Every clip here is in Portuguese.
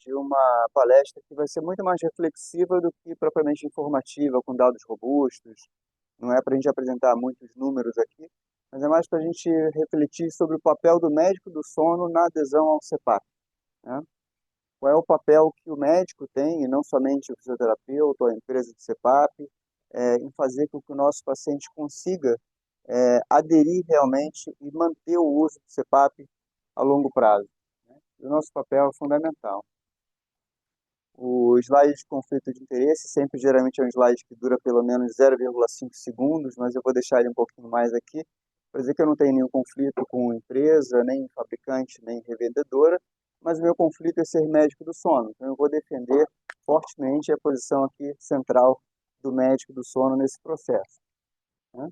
de uma palestra que vai ser muito mais reflexiva do que propriamente informativa, com dados robustos. Não é para a gente apresentar muitos números aqui, mas é mais para a gente refletir sobre o papel do médico do sono na adesão ao CPAP, né? Qual é o papel que o médico tem, e não somente o fisioterapeuta ou a empresa de CPAP, em fazer com que o nosso paciente consiga aderir realmente e manter o uso do CPAP a longo prazo, né? E o nosso papel é fundamental. O slide de conflito de interesse sempre geralmente é um slide que dura pelo menos 0,5 segundos, mas eu vou deixar ele um pouquinho mais aqui, para dizer que eu não tenho nenhum conflito com empresa, nem fabricante, nem revendedora, mas o meu conflito é ser médico do sono. Então eu vou defender fortemente a posição aqui central do médico do sono nesse processo, né?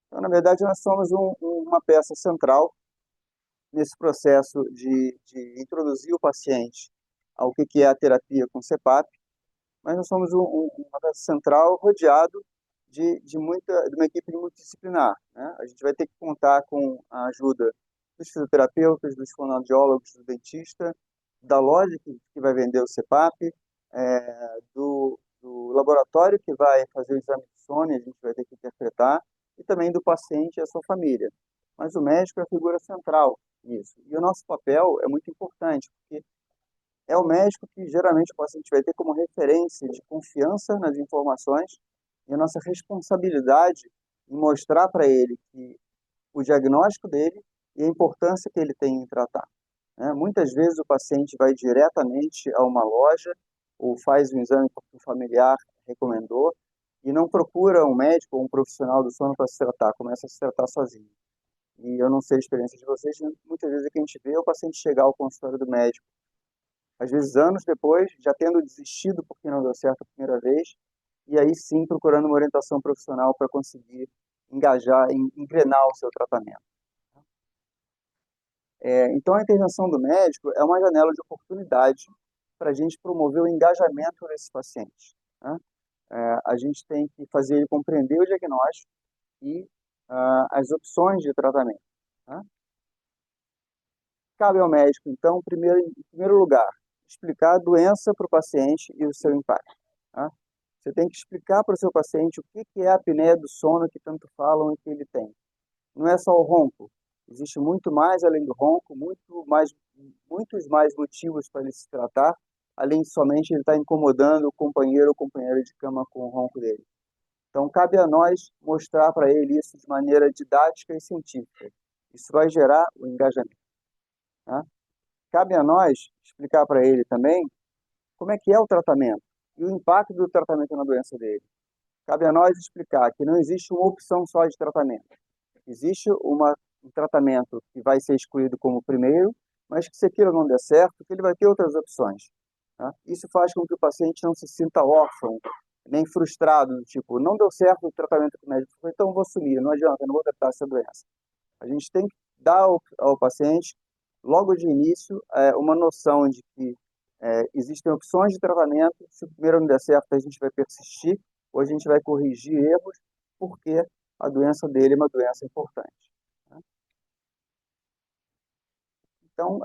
Então, na verdade, nós somos uma peça central nesse processo de introduzir o paciente ao que é a terapia com CPAP, mas nós somos uma peça central rodeado de uma equipe multidisciplinar, né? A gente vai ter que contar com a ajuda dos fisioterapeutas, dos fonoaudiólogos, do dentista, da loja que vai vender o CPAP, do laboratório que vai fazer o exame de sono, a gente vai ter que interpretar, e também do paciente e a sua família. Mas o médico é a figura central nisso. E o nosso papel é muito importante, porque é o médico que geralmente o paciente vai ter como referência de confiança nas informações, e a nossa responsabilidade em mostrar para ele que o diagnóstico dele e a importância que ele tem em tratar, né? Muitas vezes o paciente vai diretamente a uma loja ou faz um exame porque o familiar recomendou e não procura um médico ou um profissional do sono para se tratar, começa a se tratar sozinho. E eu não sei a experiência de vocês, muitas vezes é que a gente vê o paciente chegar ao consultório do médico, às vezes anos depois, já tendo desistido porque não deu certo a primeira vez, e aí sim procurando uma orientação profissional para conseguir engajar, engrenar o seu tratamento. Então, a intervenção do médico é uma janela de oportunidade para a gente promover o engajamento desses pacientes, né? A gente tem que fazer ele compreender o diagnóstico e as opções de tratamento, né? Cabe ao médico, então, em primeiro lugar, explicar a doença para o paciente e o seu impacto, tá? Você tem que explicar para o seu paciente o que é a apneia do sono que tanto falam e que ele tem. Não é só o ronco. Existe muito mais além do ronco, muitos mais motivos para ele se tratar, além de somente ele estar incomodando o companheiro ou companheira de cama com o ronco dele. Então, cabe a nós mostrar para ele isso de maneira didática e científica. Isso vai gerar o engajamento, tá? Cabe a nós explicar para ele também como é que é o tratamento e o impacto do tratamento na doença dele. Cabe a nós explicar que não existe uma opção só de tratamento. Existe um tratamento que vai ser escolhido como primeiro, mas que se aquilo não der certo, que ele vai ter outras opções, tá? Isso faz com que o paciente não se sinta órfão, nem frustrado, do tipo, não deu certo o tratamento que o médico falou, então eu vou sumir, não adianta, eu não vou tratar essa doença. A gente tem que dar ao paciente, logo de início, uma noção de que existem opções de tratamento. Se o primeiro não der certo, a gente vai persistir, ou a gente vai corrigir erros, porque a doença dele é uma doença importante, né? Então,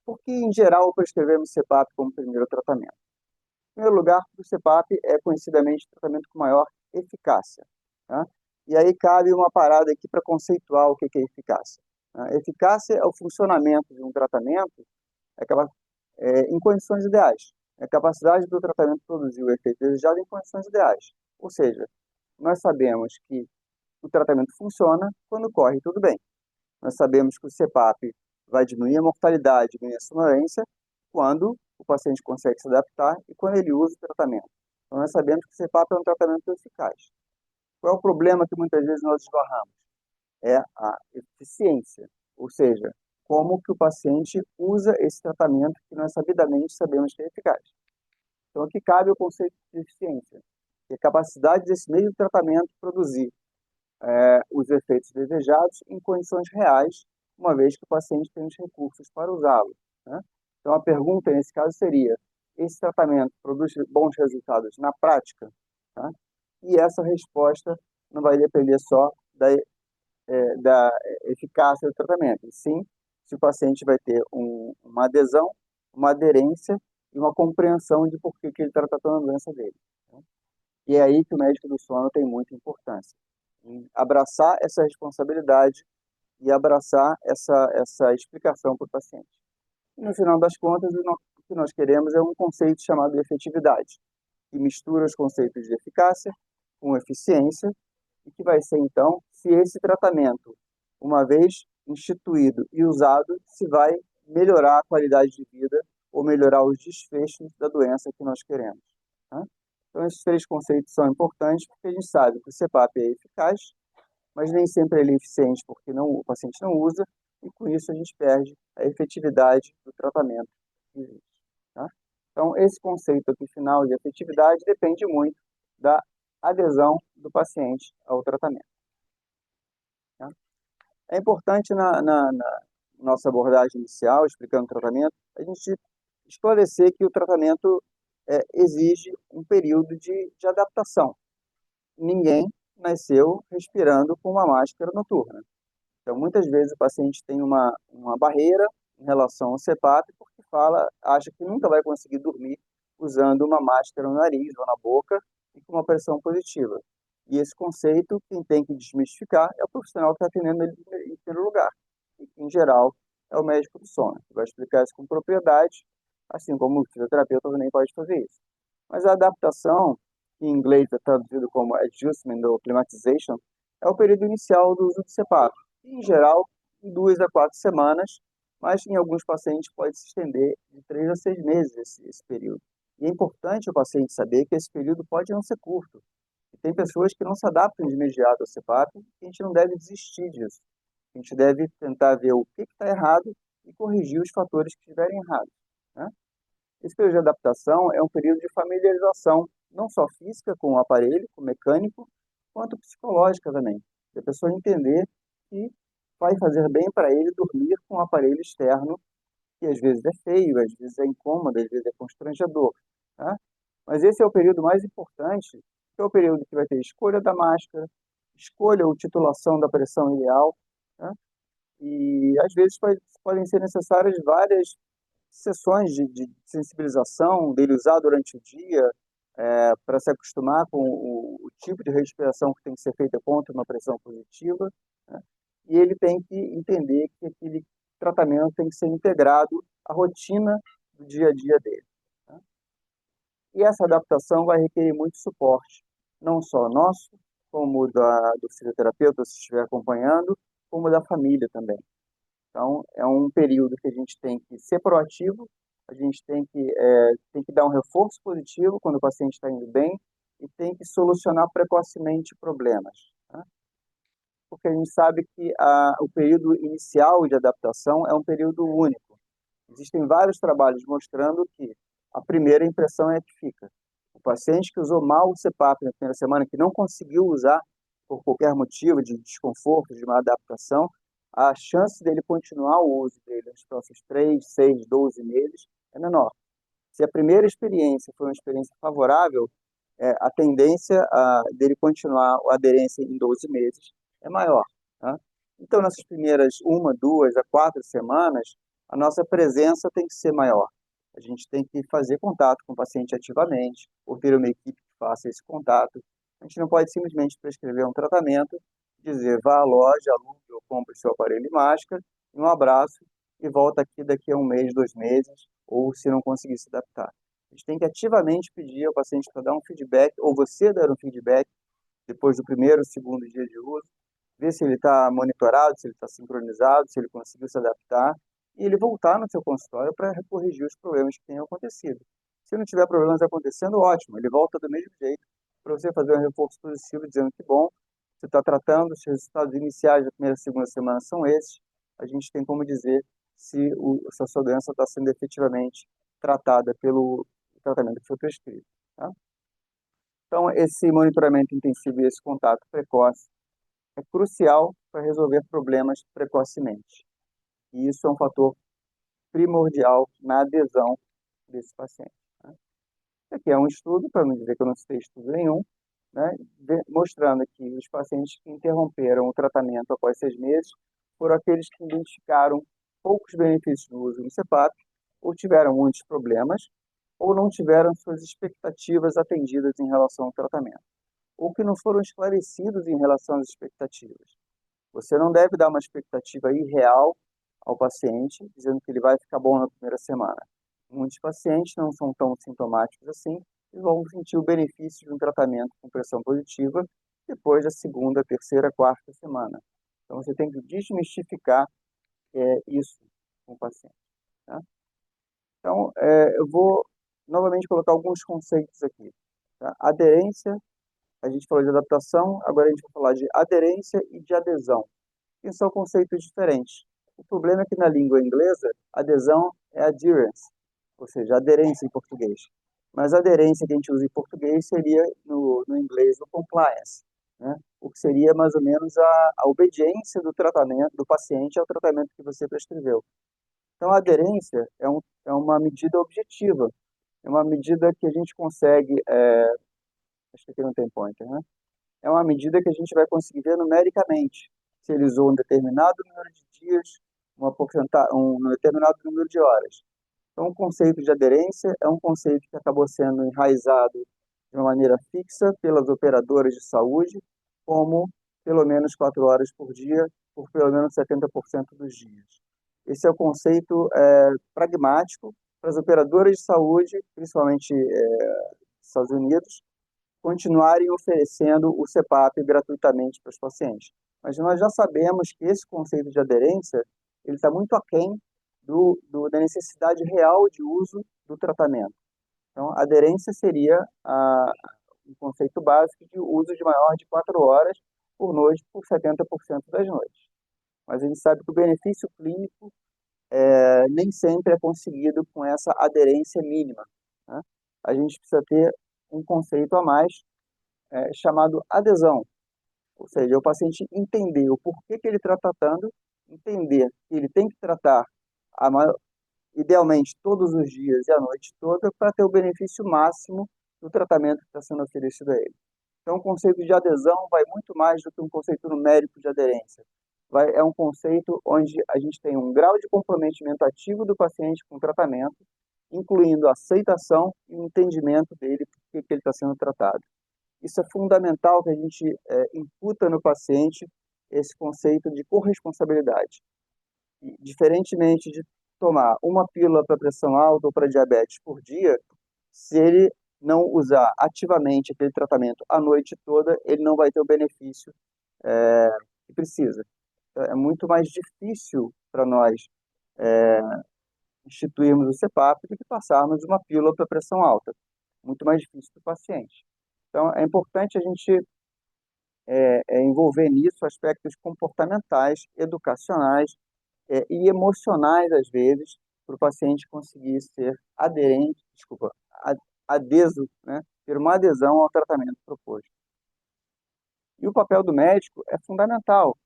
por que em geral prescrevemos CPAP como primeiro tratamento? Em primeiro lugar, o CPAP é conhecidamente o tratamento com maior eficácia, tá? E aí cabe uma parada aqui para conceituar o que é eficácia, né? Eficácia é o funcionamento de um tratamento em condições ideais. É a capacidade do tratamento produzir o efeito desejado em condições ideais. Ou seja, nós sabemos que o tratamento funciona quando corre tudo bem. Nós sabemos que o CPAP vai diminuir a mortalidade, diminuir a sonolência, quando o paciente consegue se adaptar e quando ele usa o tratamento. Então, nós sabemos que o CPAP é um tratamento eficaz. Qual é o problema que muitas vezes nós esbarramos? É a eficiência, ou seja, como que o paciente usa esse tratamento que nós sabidamente sabemos que é eficaz. Então, aqui cabe o conceito de eficiência, que é a capacidade desse mesmo tratamento produzir os efeitos desejados em condições reais, uma vez que o paciente tem os recursos para usá-lo, né? Então, a pergunta nesse caso seria: esse tratamento produz bons resultados na prática, tá? E essa resposta não vai depender só da eficácia do tratamento, e sim se o paciente vai ter uma adesão, uma aderência e uma compreensão de por que ele está tratando a doença dele. Né? E é aí que o médico do sono tem muita importância, em abraçar essa responsabilidade e abraçar essa explicação para o paciente. E no final das contas, o que nós queremos é um conceito chamado de efetividade, que mistura os conceitos de eficácia com eficiência, e que vai ser, então, se esse tratamento, uma vez instituído e usado, se vai melhorar a qualidade de vida ou melhorar os desfechos da doença que nós queremos. Tá? Então, esses três conceitos são importantes porque a gente sabe que o CPAP é eficaz, mas nem sempre ele é eficiente porque o paciente não usa, e com isso a gente perde a efetividade do tratamento que existe. Tá? Então, esse conceito aqui final de efetividade depende muito da adesão do paciente ao tratamento. Tá? É importante na nossa abordagem inicial, explicando o tratamento, a gente esclarecer que o tratamento exige um período de adaptação. Ninguém nasceu respirando com uma máscara noturna. Então, muitas vezes o paciente tem uma barreira em relação ao CPAP porque acha que nunca vai conseguir dormir usando uma máscara no nariz ou na boca e com uma pressão positiva. E esse conceito, quem tem que desmistificar é o profissional que está atendendo ele em primeiro lugar. E, em geral, é o médico do sono, que vai explicar isso com propriedade, assim como o fisioterapeuta também pode fazer isso. Mas a adaptação, que em inglês é traduzido como adjustment ou acclimatization, é o período inicial do uso do CPAP. Em geral, em 2 a 4 semanas, mas em alguns pacientes pode se estender de 3 a 6 meses esse período. E é importante o paciente saber que esse período pode não ser curto. E tem pessoas que não se adaptam de imediato ao CPAP, e a gente não deve desistir disso. A gente deve tentar ver o que está errado e corrigir os fatores que estiverem errados. Né? Esse período de adaptação é um período de familiarização, não só física com o aparelho, com o mecânico, quanto psicológica também. De a pessoa entender que vai fazer bem para ele dormir com um aparelho externo, que às vezes é feio, às vezes é incômodo, às vezes é constrangedor. Tá? Mas esse é o período mais importante, que é o período que vai ter escolha da máscara, escolha ou titulação da pressão ideal, tá? E às vezes podem ser necessárias várias sessões de sensibilização dele usar durante o dia, para se acostumar com o tipo de respiração que tem que ser feita contra uma pressão positiva, né? E ele tem que entender que aquele tratamento tem que ser integrado à rotina do dia a dia dele. Tá? E essa adaptação vai requerer muito suporte, não só nosso, como do fisioterapeuta, se estiver acompanhando, como da família também. Então, é um período que a gente tem que ser proativo, a gente tem que dar um reforço positivo quando o paciente está indo bem e tem que solucionar precocemente problemas. Tá? Porque a gente sabe que o período inicial de adaptação é um período único. Existem vários trabalhos mostrando que a primeira impressão é a que fica. O paciente que usou mal o CPAP na primeira semana, que não conseguiu usar por qualquer motivo de desconforto, de uma adaptação, a chance dele continuar o uso dele nos próximos 3, 6, 12 meses é menor. Se a primeira experiência foi uma experiência favorável, a tendência dele continuar a aderência em 12 meses é maior. Tá? Então, nessas primeiras 1, 2 a 4 semanas, a nossa presença tem que ser maior. A gente tem que fazer contato com o paciente ativamente, ou ter uma equipe que faça esse contato. A gente não pode simplesmente prescrever um tratamento, dizer vá à loja, alugue ou compre seu aparelho e máscara, um abraço e volta aqui daqui a 1 mês, 2 meses, ou se não conseguir se adaptar. A gente tem que ativamente pedir ao paciente para dar um feedback, ou você dar um feedback depois do primeiro, segundo dia de uso, ver se ele está monitorado, se ele está sincronizado, se ele conseguiu se adaptar, e ele voltar no seu consultório para corrigir os problemas que tenham acontecido. Se não tiver problemas acontecendo, ótimo, ele volta do mesmo jeito para você fazer um reforço positivo, dizendo que bom, você está tratando, os resultados iniciais da primeira e segunda semana são esses, a gente tem como dizer se a sua doença está sendo efetivamente tratada pelo tratamento que foi prescrito. Tá? Então, esse monitoramento intensivo e esse contato precoce é crucial para resolver problemas precocemente. E isso é um fator primordial na adesão desse paciente. Né? Aqui é um estudo, para não dizer que eu não citei estudo nenhum, né, mostrando que os pacientes que interromperam o tratamento após 6 meses foram aqueles que identificaram poucos benefícios do uso do CPAP ou tiveram muitos problemas, ou não tiveram suas expectativas atendidas em relação ao tratamento, ou que não foram esclarecidos em relação às expectativas. Você não deve dar uma expectativa irreal ao paciente, dizendo que ele vai ficar bom na primeira semana. Muitos pacientes não são tão sintomáticos assim e vão sentir o benefício de um tratamento com pressão positiva depois da segunda, terceira, quarta semana. Então, você tem que desmistificar isso com o paciente. Tá? Então, eu vou novamente colocar alguns conceitos aqui. Tá? Aderência, a gente falou de adaptação, agora a gente vai falar de aderência e de adesão, que são conceitos diferentes. O problema é que na língua inglesa, adesão é adherence, ou seja, aderência em português. Mas a aderência que a gente usa em português seria, no inglês, o compliance, né? O que seria mais ou menos a obediência do tratamento, do paciente ao tratamento que você prescreveu. Então, a aderência é uma medida objetiva, é uma medida que a gente consegue, acho que aqui não tem pointer, né? É uma medida que a gente vai conseguir ver numericamente, se ele usou um determinado número de dias, um determinado número de horas. Então, o conceito de aderência é um conceito que acabou sendo enraizado de uma maneira fixa pelas operadoras de saúde, como pelo menos 4 horas por dia, por pelo menos 70% dos dias. Esse é o conceito pragmático para as operadoras de saúde, principalmente dos Estados Unidos, continuarem oferecendo o CPAP gratuitamente para os pacientes. Mas nós já sabemos que esse conceito de aderência ele está muito aquém da necessidade real de uso do tratamento. Então, a aderência seria um conceito básico de uso de maior de 4 horas por noite por 70% das noites. Mas a gente sabe que o benefício clínico nem sempre é conseguido com essa aderência mínima. Né? A gente precisa ter um conceito a mais chamado adesão, ou seja, o paciente entender o porquê que ele está tratando, entender que ele tem que tratar idealmente todos os dias e a noite toda para ter o benefício máximo do tratamento que está sendo oferecido a ele. Então, o conceito de adesão vai muito mais do que um conceito numérico de aderência. É um conceito onde a gente tem um grau de comprometimento ativo do paciente com o tratamento, incluindo a aceitação e o entendimento dele por que ele está sendo tratado. Isso é fundamental que a gente imputa no paciente esse conceito de corresponsabilidade. E, diferentemente de tomar uma pílula para pressão alta ou para diabetes por dia, se ele não usar ativamente aquele tratamento a noite toda, ele não vai ter o benefício que precisa. É muito mais difícil para nós instituirmos o CPAP do que passarmos uma pílula para pressão alta. Muito mais difícil para o paciente. Então, é importante a gente envolver nisso aspectos comportamentais, educacionais e emocionais, às vezes, para o paciente conseguir ser adeso, né, ter uma adesão ao tratamento proposto. E o papel do médico é fundamental,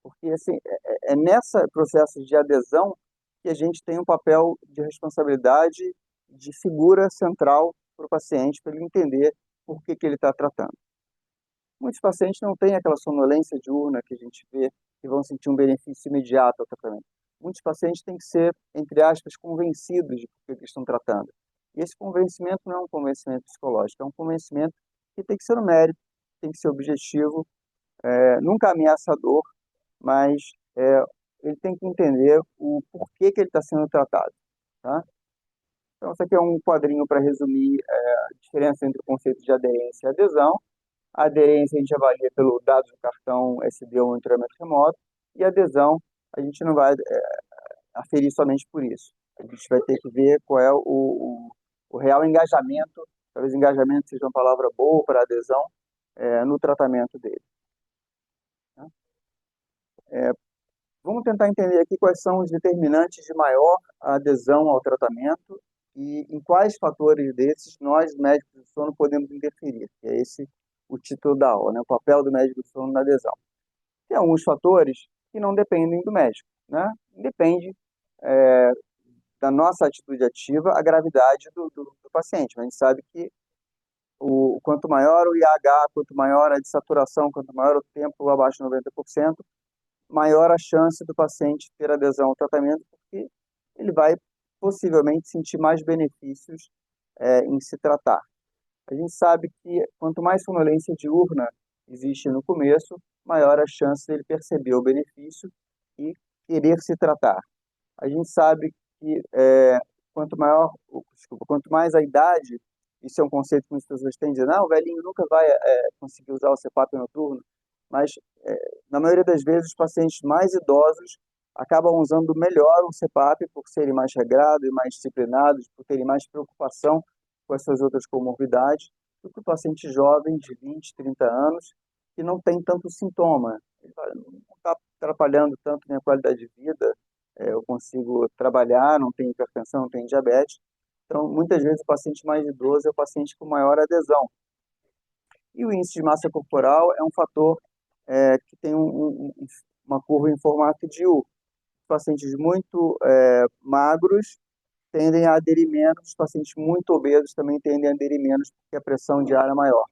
porque assim, é nesse processo de adesão que a gente tem um papel de responsabilidade, de figura central para o paciente, para ele entender por que ele está tratando. Muitos pacientes não têm aquela sonolência diurna que a gente vê, que vão sentir um benefício imediato ao tratamento. Muitos pacientes têm que ser, entre aspas, convencidos de por que eles estão tratando. E esse convencimento não é um convencimento psicológico, é um convencimento que tem que ser numérico, tem que ser objetivo, nunca ameaçador, mas ele tem que entender o porquê que ele está sendo tratado. Tá? Então, isso aqui é um quadrinho para resumir a diferença entre o conceito de aderência e adesão. A aderência a gente avalia pelo dado do cartão SD ou monitoramento remoto, e a adesão a gente não vai aferir somente por isso. A gente vai ter que ver qual é o real engajamento, talvez engajamento seja uma palavra boa para adesão, no tratamento dele. Vamos tentar entender aqui quais são os determinantes de maior adesão ao tratamento e em quais fatores desses nós, médicos do sono, podemos interferir. Que é esse o título da aula, né? O papel do médico do sono na adesão. Tem alguns fatores que não dependem do médico, né? Depende da nossa atitude ativa, a gravidade do paciente. Mas a gente sabe que quanto maior o IH, quanto maior a dessaturação, quanto maior o tempo abaixo de 90%, maior a chance do paciente ter adesão ao tratamento, porque ele vai possivelmente sentir mais benefícios em se tratar. A gente sabe que quanto mais sonolência diurna existe no começo, maior a chance dele perceber o benefício e querer se tratar. A gente sabe que quanto mais a idade, isso é um conceito que muitas pessoas têm de dizer, não, o velhinho nunca vai conseguir usar o CPAP noturno, mas na maioria das vezes os pacientes mais idosos acabam usando melhor o CPAP por serem mais regrados e mais disciplinados, por terem mais preocupação com as suas outras comorbidades, do que o paciente jovem de 20, 30 anos, que não tem tanto sintoma. Ele fala, não está atrapalhando tanto minha qualidade de vida, eu consigo trabalhar, não tenho hipertensão, não tenho diabetes. Então, muitas vezes, o paciente mais idoso é o paciente com maior adesão. E o índice de massa corporal é um fator que tem uma curva em formato de U. Pacientes muito magros tendem a aderir menos, os pacientes muito obesos também tendem a aderir menos, porque a pressão diária é maior.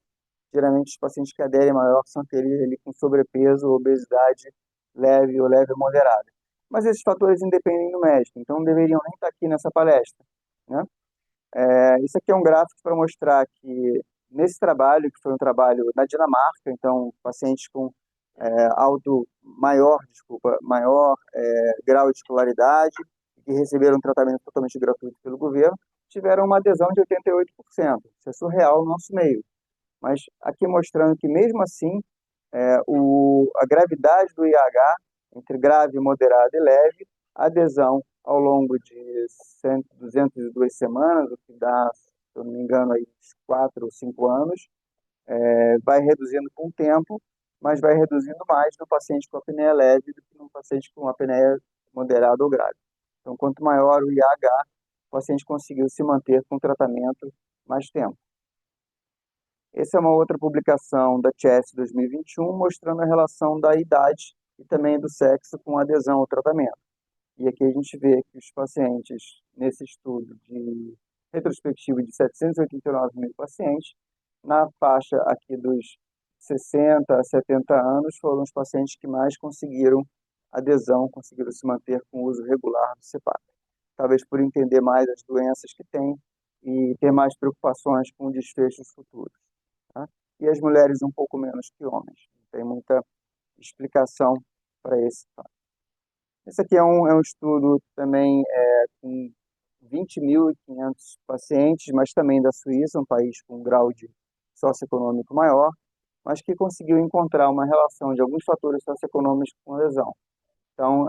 Geralmente, os pacientes que aderem maior são aqueles ali com sobrepeso, obesidade leve ou leve moderada. Mas esses fatores independem do médico, então não deveriam nem estar aqui nessa palestra, né? Isso aqui é um gráfico para mostrar que nesse trabalho, que foi um trabalho na Dinamarca, então pacientes com maior grau de escolaridade, que receberam um tratamento totalmente gratuito pelo governo, tiveram uma adesão de 88%. Isso é surreal no nosso meio. Mas aqui mostrando que mesmo assim, a gravidade do IH, entre grave, moderado e leve, a adesão ao longo de 202 semanas, o que dá, se eu não me engano, aí, 4 ou 5 anos, vai reduzindo com o tempo, mas vai reduzindo mais no paciente com apneia leve do que no paciente com apneia moderada ou grave. Então, quanto maior o IH, o paciente conseguiu se manter com o tratamento mais tempo. Essa é uma outra publicação da CHEST 2021, mostrando a relação da idade e também do sexo com adesão ao tratamento. E aqui a gente vê que os pacientes, nesse estudo de retrospectivo de 789 mil pacientes, na faixa aqui dos 60 a 70 anos, foram os pacientes que mais conseguiram adesão, conseguiram se manter com o uso regular do CPAP. Talvez por entender mais as doenças que têm e ter mais preocupações com desfechos futuros. Tá? E as mulheres um pouco menos que homens. Não tem muita explicação para esse fato. Esse aqui é um estudo também com 20.500 pacientes, mas também da Suíça, um país com um grau de socioeconômico maior, mas que conseguiu encontrar uma relação de alguns fatores socioeconômicos com a lesão. Então,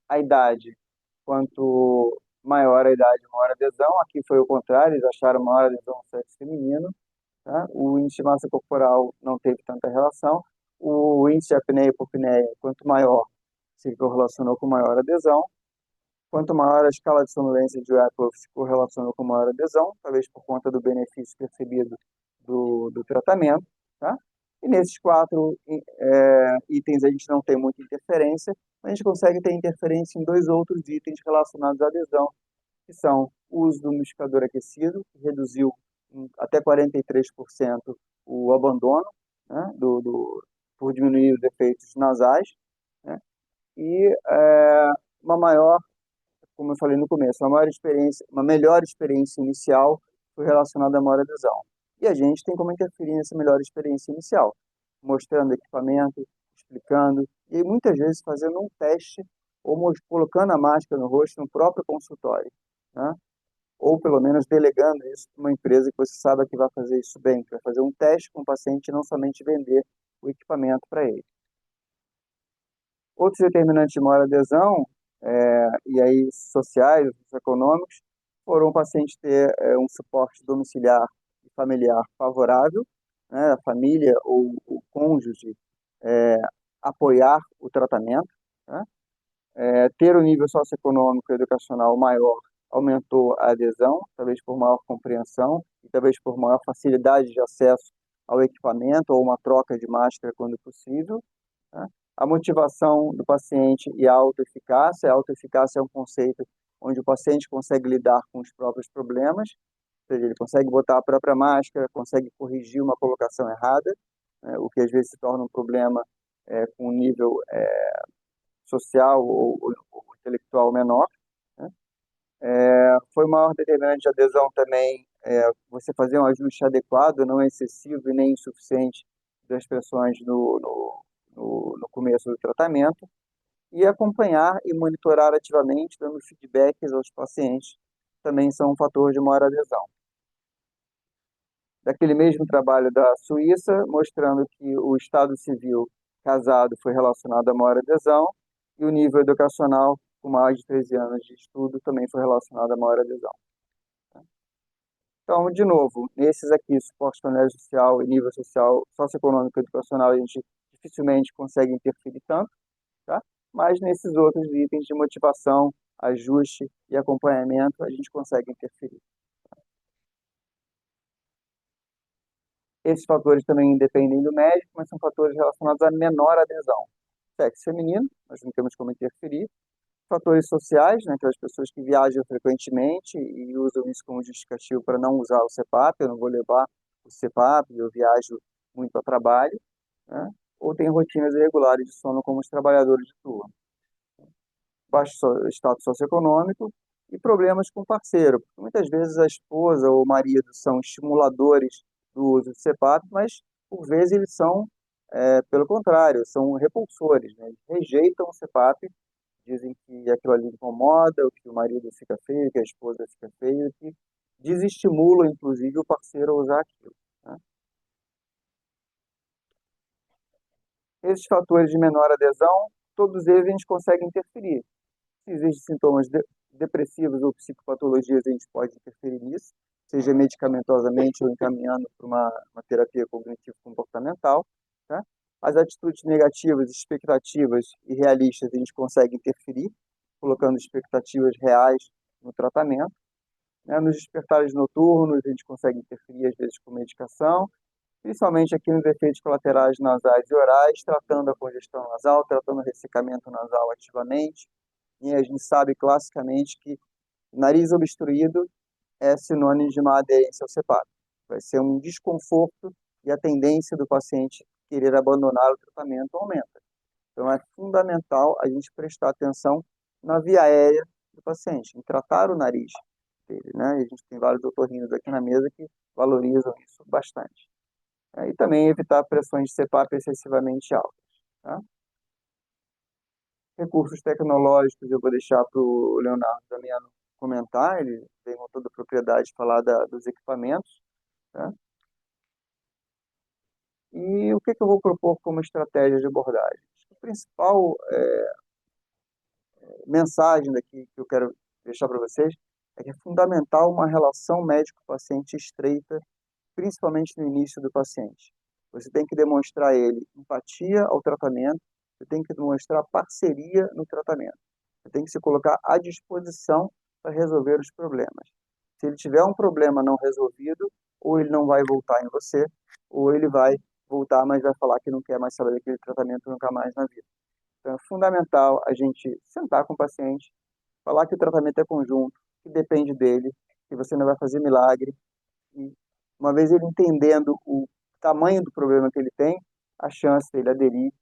a idade, quanto maior a idade, maior a adesão. Aqui foi o contrário, eles acharam maior adesão ao sexo feminino. Tá? O índice de massa corporal não teve tanta relação. O índice de apneia e hipopneia, quanto maior, se correlacionou com maior adesão. Quanto maior a escala de sonolência de Wyckoff se correlacionou com maior adesão, talvez por conta do benefício percebido do tratamento. Tá? E nesses 4 itens a gente não tem muita interferência, mas a gente consegue ter interferência em 2 outros itens relacionados à adesão, que são o uso do umidificador aquecido, que reduziu até 43% o abandono, né, por diminuir os efeitos nasais, né, e uma maior, como eu falei no começo, uma melhor experiência inicial foi relacionada à maior adesão. E a gente tem como interferir nessa melhor experiência inicial, mostrando equipamento, explicando, e muitas vezes fazendo um teste ou colocando a máscara no rosto no próprio consultório, né? Ou pelo menos delegando isso para uma empresa que você sabe que vai fazer isso bem, que vai fazer um teste com o paciente e não somente vender o equipamento para ele. Outros determinantes de maior adesão, e aí sociais, econômicos, foram o paciente ter um suporte domiciliar e familiar favorável, né, a família ou o cônjuge apoiar o tratamento, né, ter um nível socioeconômico e educacional maior aumentou a adesão, talvez por maior compreensão e talvez por maior facilidade de acesso ao equipamento ou uma troca de máscara quando possível. Né? A motivação do paciente e a autoeficácia. A autoeficácia é um conceito onde o paciente consegue lidar com os próprios problemas, ou seja, ele consegue botar a própria máscara, consegue corrigir uma colocação errada, né? O que às vezes se torna um problema com um nível social ou intelectual menor, né? Foi o maior determinante de adesão também, você fazer um ajuste adequado, não excessivo e nem insuficiente das pressões no começo do tratamento, e acompanhar e monitorar ativamente, dando feedbacks aos pacientes, também são um fator de maior adesão. Daquele mesmo trabalho da Suíça, mostrando que o estado civil casado foi relacionado a maior adesão e o nível educacional, com mais de 13 anos de estudo, também foi relacionado a maior adesão. Então, de novo, nesses aqui, suporte familiar social e nível social, socioeconômico e educacional, a gente dificilmente consegue interferir tanto, tá? Mas nesses outros itens de motivação, ajuste e acompanhamento, a gente consegue interferir. Esses fatores também dependem do médico, mas são fatores relacionados à menor adesão. Sexo feminino, nós não temos como interferir. Fatores sociais, né, aquelas pessoas que viajam frequentemente e usam isso como justificativo para não usar o CPAP, eu não vou levar o CPAP, eu viajo muito a trabalho, né? Ou tem rotinas irregulares de sono, como os trabalhadores de turno. Baixo status socioeconômico e problemas com o parceiro. Porque muitas vezes a esposa ou o marido são estimuladores do uso de CPAP, mas por vezes eles são, pelo contrário, são repulsores, né? Eles rejeitam o CPAP, dizem que aquilo ali incomoda, que o marido fica feio, que a esposa fica feio, que desestimula, inclusive, o parceiro a usar aquilo, né? Esses fatores de menor adesão, todos eles a gente consegue interferir. Se existem sintomas depressivos ou psicopatologias, a gente pode interferir nisso, seja medicamentosamente ou encaminhando para uma terapia cognitivo-comportamental, tá? As atitudes negativas, expectativas e realistas, a gente consegue interferir, colocando expectativas reais no tratamento, né? Nos despertares noturnos, a gente consegue interferir, às vezes, com medicação, principalmente aqui nos efeitos colaterais nasais e orais, tratando a congestão nasal, tratando o ressecamento nasal ativamente. E a gente sabe classicamente que nariz obstruído é sinônimo de uma aderência ao CPAP. Vai ser um desconforto e a tendência do paciente querer abandonar o tratamento aumenta. Então é fundamental a gente prestar atenção na via aérea do paciente, em tratar o nariz dele, né? A gente tem vários otorrinos aqui na mesa que valorizam isso bastante. E também evitar pressões de CPAP excessivamente altas, tá? Recursos tecnológicos eu vou deixar para o Leonardo Damiano comentar, ele tem com toda a propriedade de falar dos equipamentos, tá? E o que eu vou propor como estratégia de abordagem? A principal mensagem daqui que eu quero deixar para vocês é que é fundamental uma relação médico-paciente estreita, principalmente no início do paciente. Você tem que demonstrar a ele empatia ao tratamento, você tem que demonstrar parceria no tratamento. Você tem que se colocar à disposição para resolver os problemas. Se ele tiver um problema não resolvido, ou ele não vai voltar em você, ou ele vai voltar, mas vai falar que não quer mais saber daquele tratamento nunca mais na vida. Então, é fundamental a gente sentar com o paciente, falar que o tratamento é conjunto, que depende dele, que você não vai fazer milagre. E uma vez ele entendendo o tamanho do problema que ele tem, a chance dele aderir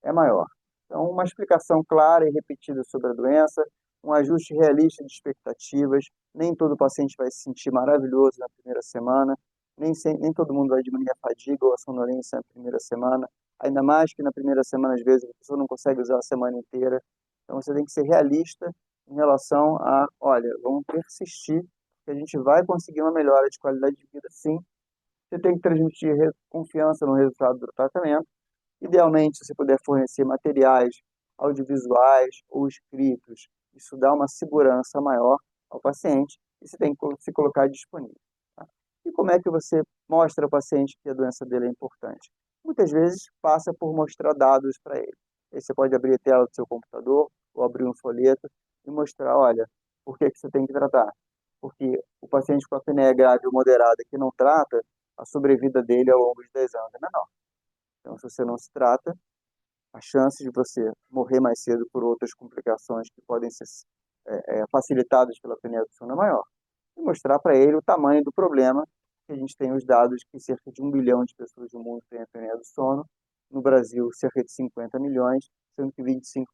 é maior. Então, uma explicação clara e repetida sobre a doença, um ajuste realista de expectativas. Nem todo paciente vai se sentir maravilhoso na primeira semana, nem todo mundo vai diminuir a fadiga ou a sonolência na primeira semana, ainda mais que na primeira semana, às vezes, a pessoa não consegue usar a semana inteira. Então, você tem que ser realista em relação a, olha, vamos persistir, que a gente vai conseguir uma melhora de qualidade de vida, sim. Você tem que transmitir confiança no resultado do tratamento. Idealmente, se você puder fornecer materiais audiovisuais ou escritos, isso dá uma segurança maior ao paciente e você tem que se colocar disponível, tá? E como é que você mostra ao paciente que a doença dele é importante? Muitas vezes passa por mostrar dados para ele. Aí você pode abrir a tela do seu computador ou abrir um folheto e mostrar, olha, por que você tem que tratar? Porque o paciente com apneia grave ou moderada que não trata, a sobrevida dele ao longo de 10 anos é menor. Então, se você não se trata, a chance de você morrer mais cedo por outras complicações que podem ser facilitadas pela apneia do sono é maior. E mostrar para ele o tamanho do problema, que a gente tem os dados que cerca de 1 bilhão de pessoas no mundo têm apneia do sono, no Brasil cerca de 50 milhões, sendo que 25%,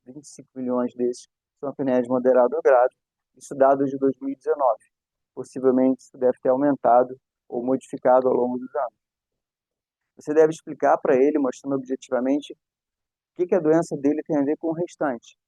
25 milhões desses são apneias moderada ou grave. Isso dados de 2019. Possivelmente isso deve ter aumentado ou modificado ao longo dos anos. Você deve explicar para ele, mostrando objetivamente, o que a doença dele tem a ver com o restante.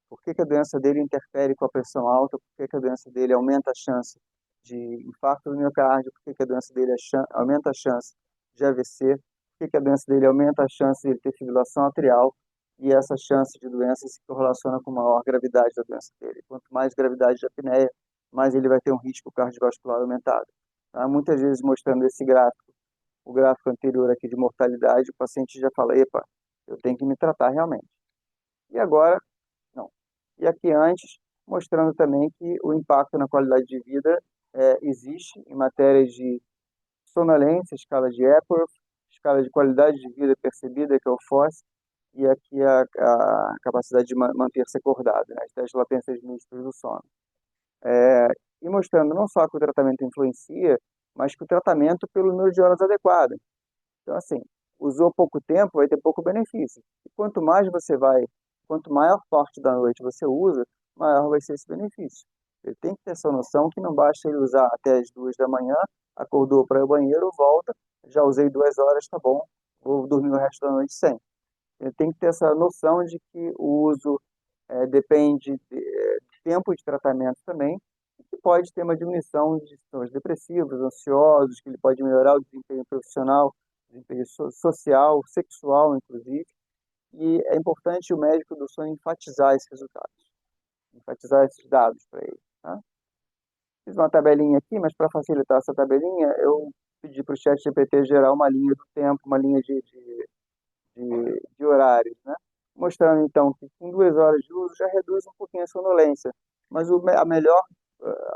Por que a doença dele interfere com a pressão alta? Por que a doença dele aumenta a chance de infarto do miocárdio? Por que a doença dele aumenta a chance de AVC? Por que a doença dele aumenta a chance de ele ter fibrilação atrial? E essa chance de doença se correlaciona com maior gravidade da doença dele. Quanto mais gravidade de apneia, mais ele vai ter um risco cardiovascular aumentado. Tá? Muitas vezes mostrando esse gráfico, o gráfico anterior aqui de mortalidade, o paciente já fala, epa, eu tenho que me tratar realmente. E agora, não. E aqui antes, mostrando também que o impacto na qualidade de vida existe em matéria de sonolência, escala de Epworth, escala de qualidade de vida percebida, que é o FOSS, e aqui a capacidade de manter-se acordado, né, as testes de latências místicas do sono. E mostrando não só que o tratamento influencia, mas que o tratamento pelo número de horas adequado. Então, assim, usou pouco tempo, vai ter pouco benefício. E quanto maior parte da noite você usa, maior vai ser esse benefício. Ele tem que ter essa noção que não basta ele usar até as 2 da manhã, acordou para ir ao banheiro, volta, já usei 2 horas, tá bom, vou dormir o resto da noite sem. Ele tem que ter essa noção de que o uso depende de tempo de tratamento também, e que pode ter uma diminuição de sintomas depressivos, ansiosos, que ele pode melhorar o desempenho profissional, desempenho social, sexual, inclusive. E é importante o médico do sono enfatizar esses resultados, enfatizar esses dados para ele. Tá? Fiz uma tabelinha aqui, mas para facilitar essa tabelinha, eu pedi para o chat GPT gerar uma linha do tempo, uma linha de horários, né? Mostrando, então, que com 2 horas de uso já reduz um pouquinho a sonolência. Mas a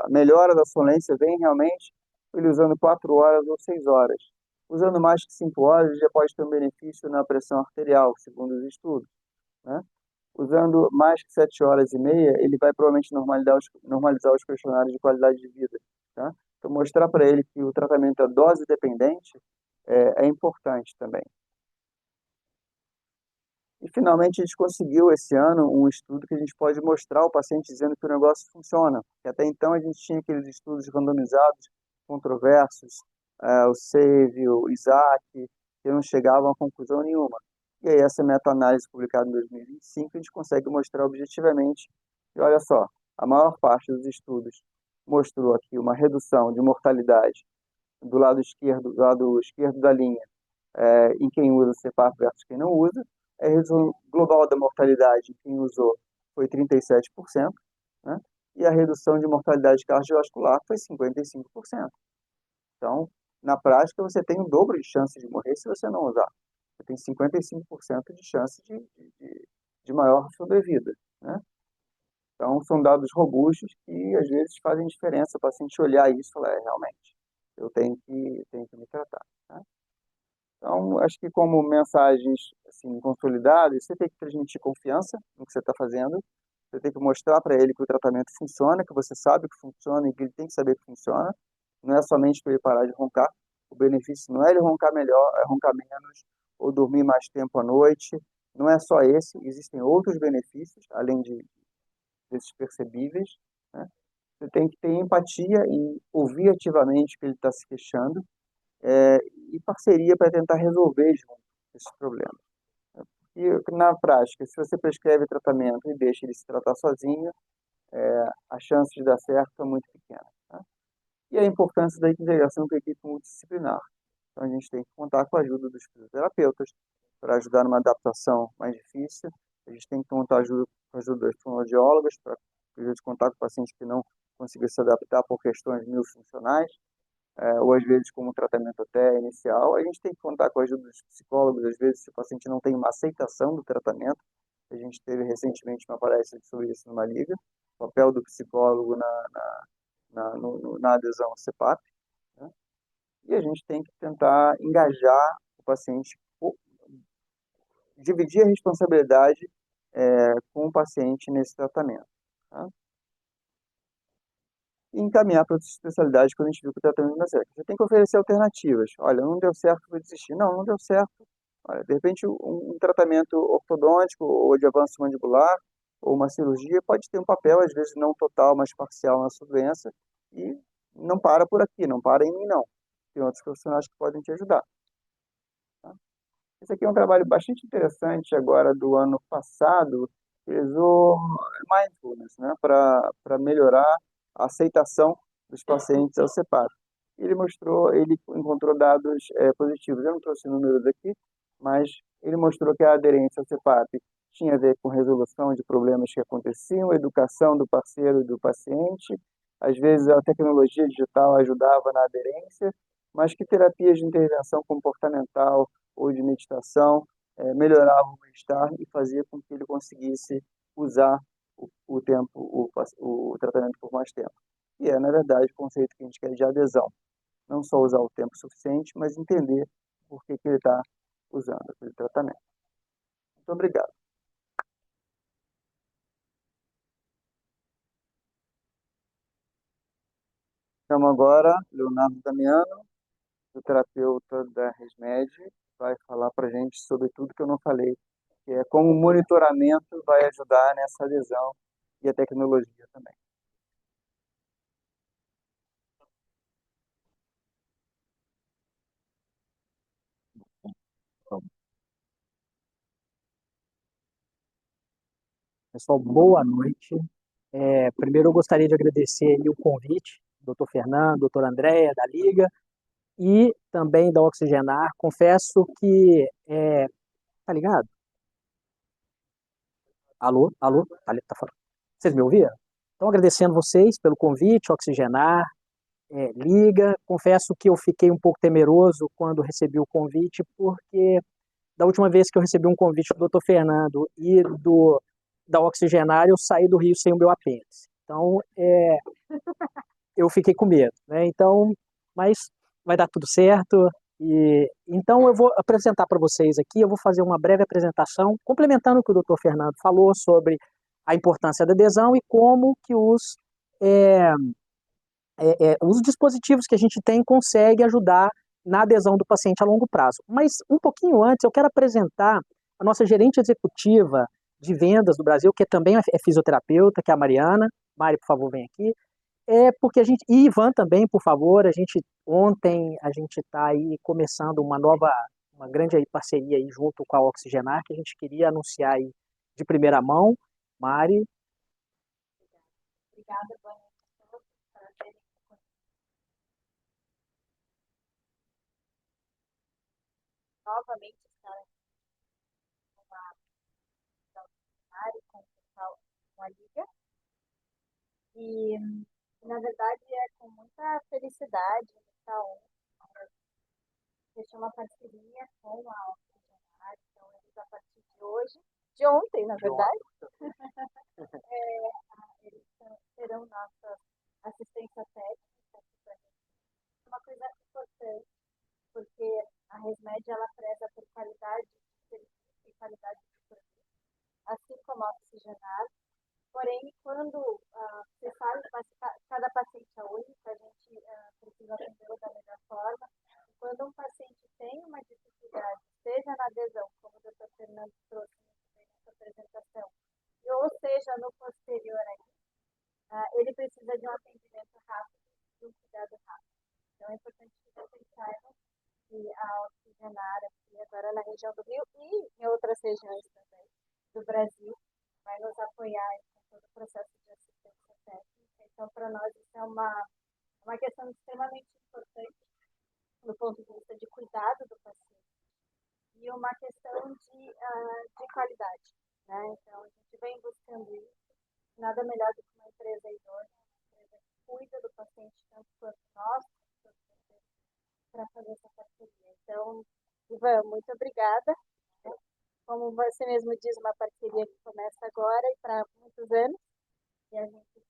melhora da sonolência vem realmente ele usando 4 horas ou 6 horas. Usando mais que 5 horas, ele já pode ter um benefício na pressão arterial, segundo os estudos, né? Usando mais que 7 horas e meia, ele vai provavelmente normalizar os questionários de qualidade de vida. Tá? Então, mostrar para ele que o tratamento é dose dependente é importante também. E, finalmente, a gente conseguiu, esse ano, um estudo que a gente pode mostrar ao paciente dizendo que o negócio funciona. Porque até então, a gente tinha aqueles estudos randomizados, controversos, o SAVE, o ISAC, que não chegavam a conclusão nenhuma. E aí, essa meta-análise publicada em 2025, a gente consegue mostrar objetivamente que, olha só, a maior parte dos estudos mostrou aqui uma redução de mortalidade do lado esquerdo da linha, em quem usa CPAP versus quem não usa. A redução global da mortalidade em quem usou foi 37%, né? E a redução de mortalidade cardiovascular foi 55%. Então, na prática, você tem o dobro de chance de morrer se você não usar. Você tem 55% de chance de maior sobrevida, né? Então, são dados robustos que, às vezes, fazem diferença. O paciente olhar isso e falar, realmente, eu tenho que me tratar. Tá? Então, acho que como mensagens assim, consolidadas, você tem que transmitir confiança no que você está fazendo, você tem que mostrar para ele que o tratamento funciona, que você sabe que funciona e que ele tem que saber que funciona. Não é somente para ele parar de roncar. O benefício não é ele roncar melhor, é roncar menos, ou dormir mais tempo à noite. Não é só esse, existem outros benefícios, além desses percebíveis. Né? Você tem que ter empatia e ouvir ativamente o que ele está se queixando, e parceria para tentar resolver junto esses problemas. E na prática, se você prescreve tratamento e deixa ele se tratar sozinho, a chance de dar certo é muito pequena. Tá? E a importância da integração com a equipe multidisciplinar. Então, a gente tem que contar com a ajuda dos fisioterapeutas para ajudar numa adaptação mais difícil. A gente tem que contar com a ajuda dos fonoaudiólogos para contar com pacientes que não conseguiram se adaptar por questões funcionais, ou às vezes como um tratamento até inicial. A gente tem que contar com a ajuda dos psicólogos, às vezes se o paciente não tem uma aceitação do tratamento. A gente teve recentemente uma palestra sobre isso numa liga, o papel do psicólogo na adesão ao CPAP, né? E a gente tem que tentar engajar o paciente, dividir a responsabilidade com o paciente nesse tratamento. Tá? E encaminhar para outras especialidades quando a gente viu que o tratamento não deu certo. Você tem que oferecer alternativas. Olha, não deu certo, vou desistir. Não deu certo. Olha, de repente, um tratamento ortodôntico ou de avanço mandibular, ou uma cirurgia, pode ter um papel, às vezes não total, mas parcial na sua doença, e não para por aqui, não para em mim, não. Tem outros profissionais que podem te ajudar. Tá? Esse aqui é um trabalho bastante interessante agora do ano passado, que usou mindfulness, né, para melhorar a aceitação dos pacientes ao CPAP. Ele encontrou dados positivos. Eu não trouxe números aqui, mas ele mostrou que a aderência ao CPAP tinha a ver com resolução de problemas que aconteciam, educação do parceiro e do paciente. Às vezes a tecnologia digital ajudava na aderência, mas que terapias de intervenção comportamental ou de meditação melhoravam o bem-estar e fazia com que ele conseguisse usar o tratamento por mais tempo. E é, na verdade, o conceito que a gente quer de adesão. Não só usar o tempo suficiente, mas entender por que ele está usando aquele tratamento. Muito obrigado. Chamo agora Leonardo Damiano, o terapeuta da ResMed, vai falar para a gente sobre tudo que eu não falei, que é como o monitoramento vai ajudar nessa adesão e a tecnologia também. Pessoal, boa noite. Primeiro, eu gostaria de agradecer aí o convite, doutor Fernando, doutor Andréia, da Liga, e também da Oxigenar. Confesso que, tá ligado? Alô, alô, tá falando. Vocês me ouviram? Então, agradecendo vocês pelo convite, Oxigenar, Liga. Confesso que eu fiquei um pouco temeroso quando recebi o convite, porque da última vez que eu recebi um convite do doutor Fernando e da Oxigenar, eu saí do Rio sem o meu apêndice. Então, eu fiquei com medo, né? Então, mas vai dar tudo certo. E então eu vou apresentar para vocês aqui, eu vou fazer uma breve apresentação, complementando o que o doutor Fernando falou sobre a importância da adesão e como que é, os dispositivos que a gente tem conseguem ajudar na adesão do paciente a longo prazo. Mas um pouquinho antes, eu quero apresentar a nossa gerente executiva de vendas do Brasil, que também é fisioterapeuta, que é a Mariana. Mari, por favor, vem aqui. Porque a gente, e Ivan também, por favor, ontem a gente está aí começando uma grande aí parceria aí junto com a Oxigenar, que a gente queria anunciar aí de primeira mão. Mari. Obrigada, boa noite a todos. Prazer novamente estar com a Oxigenar e com o pessoal com a Liga. E, na verdade, é com muita felicidade, muita honra, fechar uma parceria com a Oxigenar. Então, eles, a partir de hoje, de ontem, na verdade, eles terão nossa assistência técnica aqui para gente. Uma coisa importante, porque a ResMed ela preza por qualidade de serviço e qualidade de produto, assim como a Oxigenar. Porém, quando você sabe que cada paciente é único, a gente precisa atendê-lo da melhor forma. E quando um paciente tem uma dificuldade, seja na adesão, como o Dr. Fernando trouxe muito bem nessa apresentação, ou seja no posterior ele precisa de um atendimento rápido, de um cuidado rápido. Então, é importante que vocês saibam que a Oxigenar aqui, agora na região do Rio e em outras regiões também do Brasil, vai nos apoiar em todo o processo de assistência técnica. Então, para nós, isso é uma questão extremamente importante do ponto de vista de cuidado do paciente e uma questão de qualidade. Né? Então, a gente vem buscando isso. Nada melhor do que uma empresa idônea, uma empresa que cuida do paciente tanto quanto nós, para fazer essa parceria. Então, Ivan, muito obrigada. Como você mesmo diz, uma parceria que começa agora e para muitos anos. E a gente.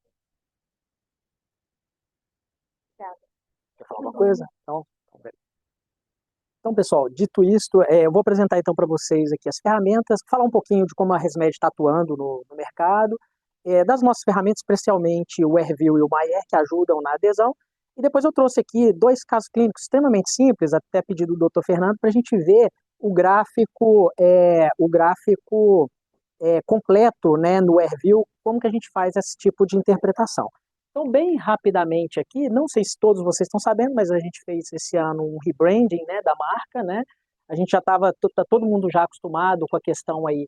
Obrigada. Quer falar alguma coisa? Então, pessoal, dito isto, eu vou apresentar então para vocês aqui as ferramentas, falar um pouquinho de como a ResMed está atuando no mercado, das nossas ferramentas, especialmente o AirView e o MyAir, que ajudam na adesão. E depois eu trouxe aqui dois casos clínicos extremamente simples, até pedido do Dr. Fernando, para a gente ver o gráfico completo, né, no AirView, como que a gente faz esse tipo de interpretação. Então, bem rapidamente aqui, não sei se todos vocês estão sabendo, mas a gente fez esse ano um rebranding, né, da marca, né? A gente já estava, tá todo mundo já acostumado com a questão aí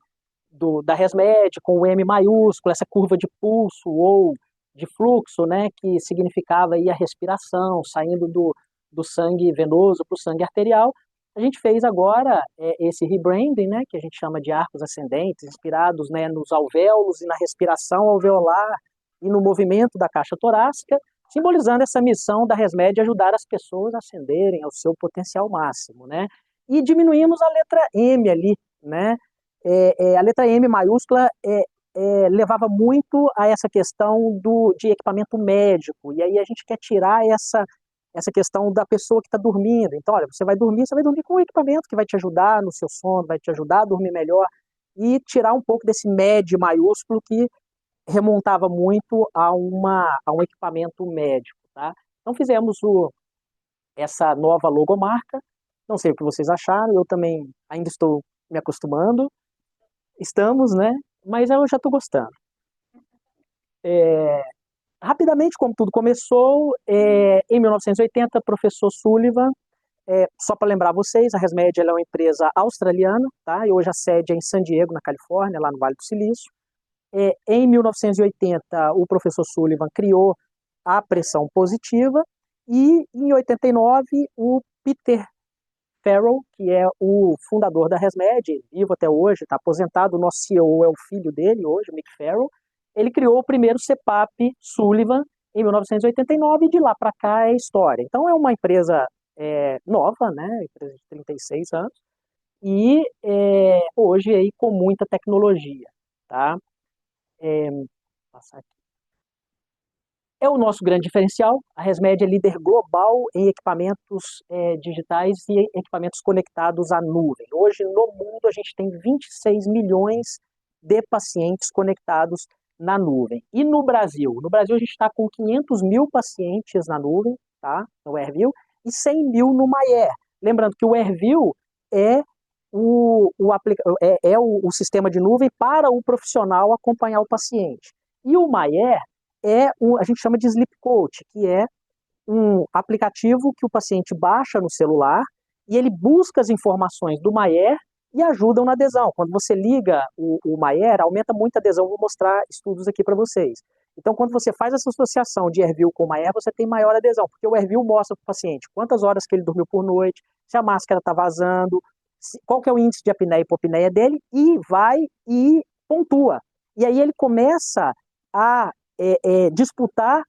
da ResMed, com o M maiúsculo, essa curva de pulso ou de fluxo, né, que significava aí a respiração, saindo do sangue venoso para o sangue arterial. A gente fez agora esse rebranding, né, que a gente chama de arcos ascendentes, inspirados, né, nos alvéolos e na respiração alveolar e no movimento da caixa torácica, simbolizando essa missão da ResMed de ajudar as pessoas a ascenderem ao seu potencial máximo, né? E diminuímos a letra M ali, né? A letra M maiúscula levava muito a essa questão de equipamento médico, e aí a gente quer tirar essa questão da pessoa que está dormindo. Então, olha, você vai dormir com um equipamento que vai te ajudar no seu sono, vai te ajudar a dormir melhor, e tirar um pouco desse MED maiúsculo que remontava muito a um equipamento médico, tá? Então fizemos essa nova logomarca, não sei o que vocês acharam, eu também ainda estou me acostumando, estamos, né? Mas eu já estou gostando. Rapidamente, como tudo começou, em 1980, professor Sullivan, só para lembrar vocês, a ResMed ela é uma empresa australiana, tá? E hoje a sede é em San Diego, na Califórnia, lá no Vale do Silício. Em 1980, o professor Sullivan criou a pressão positiva e, em 89, o Peter Farrell, que é o fundador da ResMed, vivo até hoje, está aposentado, o nosso CEO é o filho dele hoje, o Mick Farrell, ele criou o primeiro CPAP Sullivan em 1989 e de lá para cá é história. Então é uma empresa nova, né, empresa de 36 anos, e hoje aí com muita tecnologia, tá? Passar aqui. É o nosso grande diferencial. A ResMed é líder global em equipamentos digitais e equipamentos conectados à nuvem. Hoje, no mundo, a gente tem 26 milhões de pacientes conectados na nuvem. E no Brasil? No Brasil, a gente está com 500 mil pacientes na nuvem, tá? No AirView, e 100 mil no Maier. Lembrando que o AirView é o sistema de nuvem para o profissional acompanhar o paciente. E o Maier a gente chama de Sleep Coach, que é um aplicativo que o paciente baixa no celular e ele busca as informações do Maier e ajudam na adesão. Quando você liga o Maier, aumenta muito a adesão. Vou mostrar estudos aqui para vocês. Então, quando você faz essa associação de AirView com o Maier, você tem maior adesão, porque o AirView mostra para o paciente quantas horas que ele dormiu por noite, se a máscara está vazando, qual que é o índice de apneia e hipopneia dele, e vai e pontua. E aí ele começa a disputar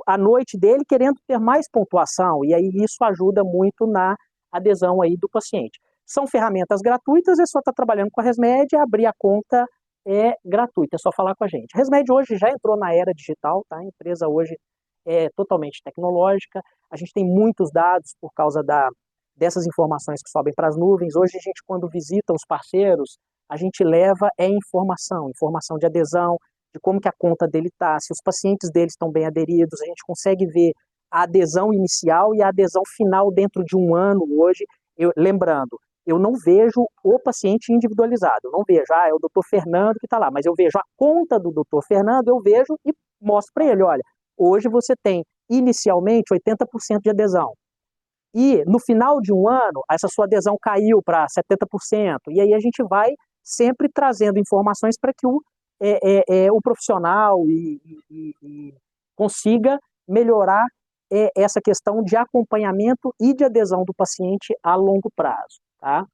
a noite dele querendo ter mais pontuação, e aí isso ajuda muito na adesão aí do paciente. São ferramentas gratuitas, é só estar trabalhando com a ResMed, abrir a conta é gratuita, é só falar com a gente. A ResMed hoje já entrou na era digital, tá? A empresa hoje é totalmente tecnológica, a gente tem muitos dados por causa dessas informações que sobem para as nuvens. Hoje a gente, quando visita os parceiros, a gente leva informação de adesão, de como que a conta dele está, se os pacientes dele estão bem aderidos, a gente consegue ver a adesão inicial e a adesão final dentro de um ano hoje. Lembrando, eu não vejo o paciente individualizado, eu não vejo, é o doutor Fernando que está lá, mas eu vejo a conta do doutor Fernando, eu vejo e mostro para ele, olha, hoje você tem inicialmente 80% de adesão, e no final de um ano, essa sua adesão caiu para 70%, e aí a gente vai sempre trazendo informações para que o profissional consiga melhorar essa questão de acompanhamento e de adesão do paciente a longo prazo, tá?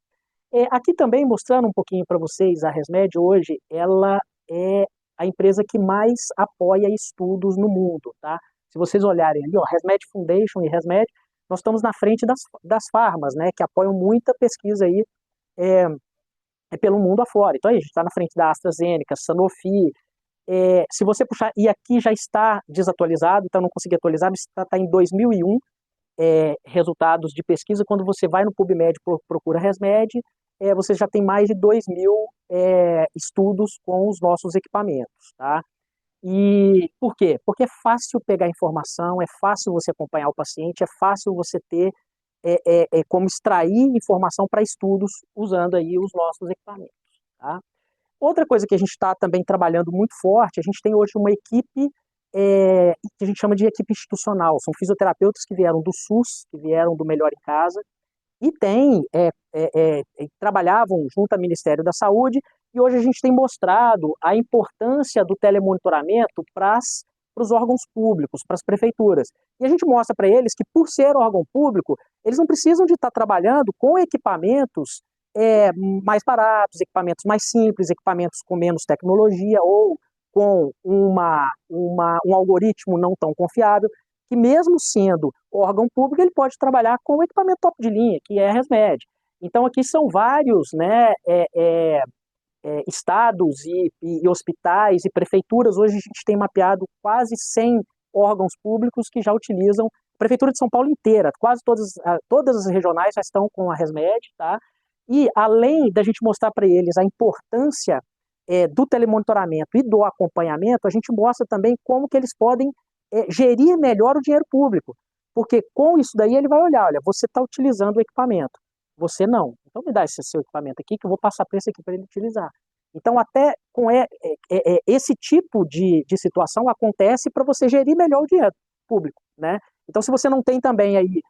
Aqui também mostrando um pouquinho para vocês, a ResMed hoje, ela é a empresa que mais apoia estudos no mundo, tá? Se vocês olharem ali, ó, ResMed Foundation e ResMed, nós estamos na frente das farmas, né, que apoiam muita pesquisa aí pelo mundo afora. Então, aí, a gente está na frente da AstraZeneca, Sanofi. Se você puxar, e aqui já está desatualizado, então não consegui atualizar, mas está em 2001, resultados de pesquisa. Quando você vai no PubMed, procura ResMed, você já tem mais de 2.000 estudos com os nossos equipamentos, tá? E por quê? Porque é fácil pegar informação, é fácil você acompanhar o paciente, é fácil você ter como extrair informação para estudos usando aí os nossos equipamentos, tá? Outra coisa que a gente está também trabalhando muito forte, a gente tem hoje uma equipe que a gente chama de equipe institucional. São fisioterapeutas que vieram do SUS, que vieram do Melhor em Casa, e trabalhavam junto ao Ministério da Saúde, e hoje a gente tem mostrado a importância do telemonitoramento para os órgãos públicos, para as prefeituras. E a gente mostra para eles que, por ser órgão público, eles não precisam de estar trabalhando com equipamentos mais baratos, equipamentos mais simples, equipamentos com menos tecnologia ou com um algoritmo não tão confiável, que mesmo sendo órgão público, ele pode trabalhar com o equipamento top de linha, que é a ResMed. Então, aqui são vários, né, estados e hospitais e prefeituras. Hoje a gente tem mapeado quase 100 órgãos públicos que já utilizam. A Prefeitura de São Paulo inteira, quase todas as regionais já estão com a ResMed, tá? E além da gente mostrar para eles a importância do telemonitoramento e do acompanhamento, a gente mostra também como que eles podem gerir melhor o dinheiro público, porque com isso daí ele vai olhar, olha, você está utilizando o equipamento, você não, então me dá esse seu equipamento aqui que eu vou passar para esse aqui para ele utilizar. Então até com esse tipo de situação acontece para você gerir melhor o dinheiro público, né? Então se você não tem também aí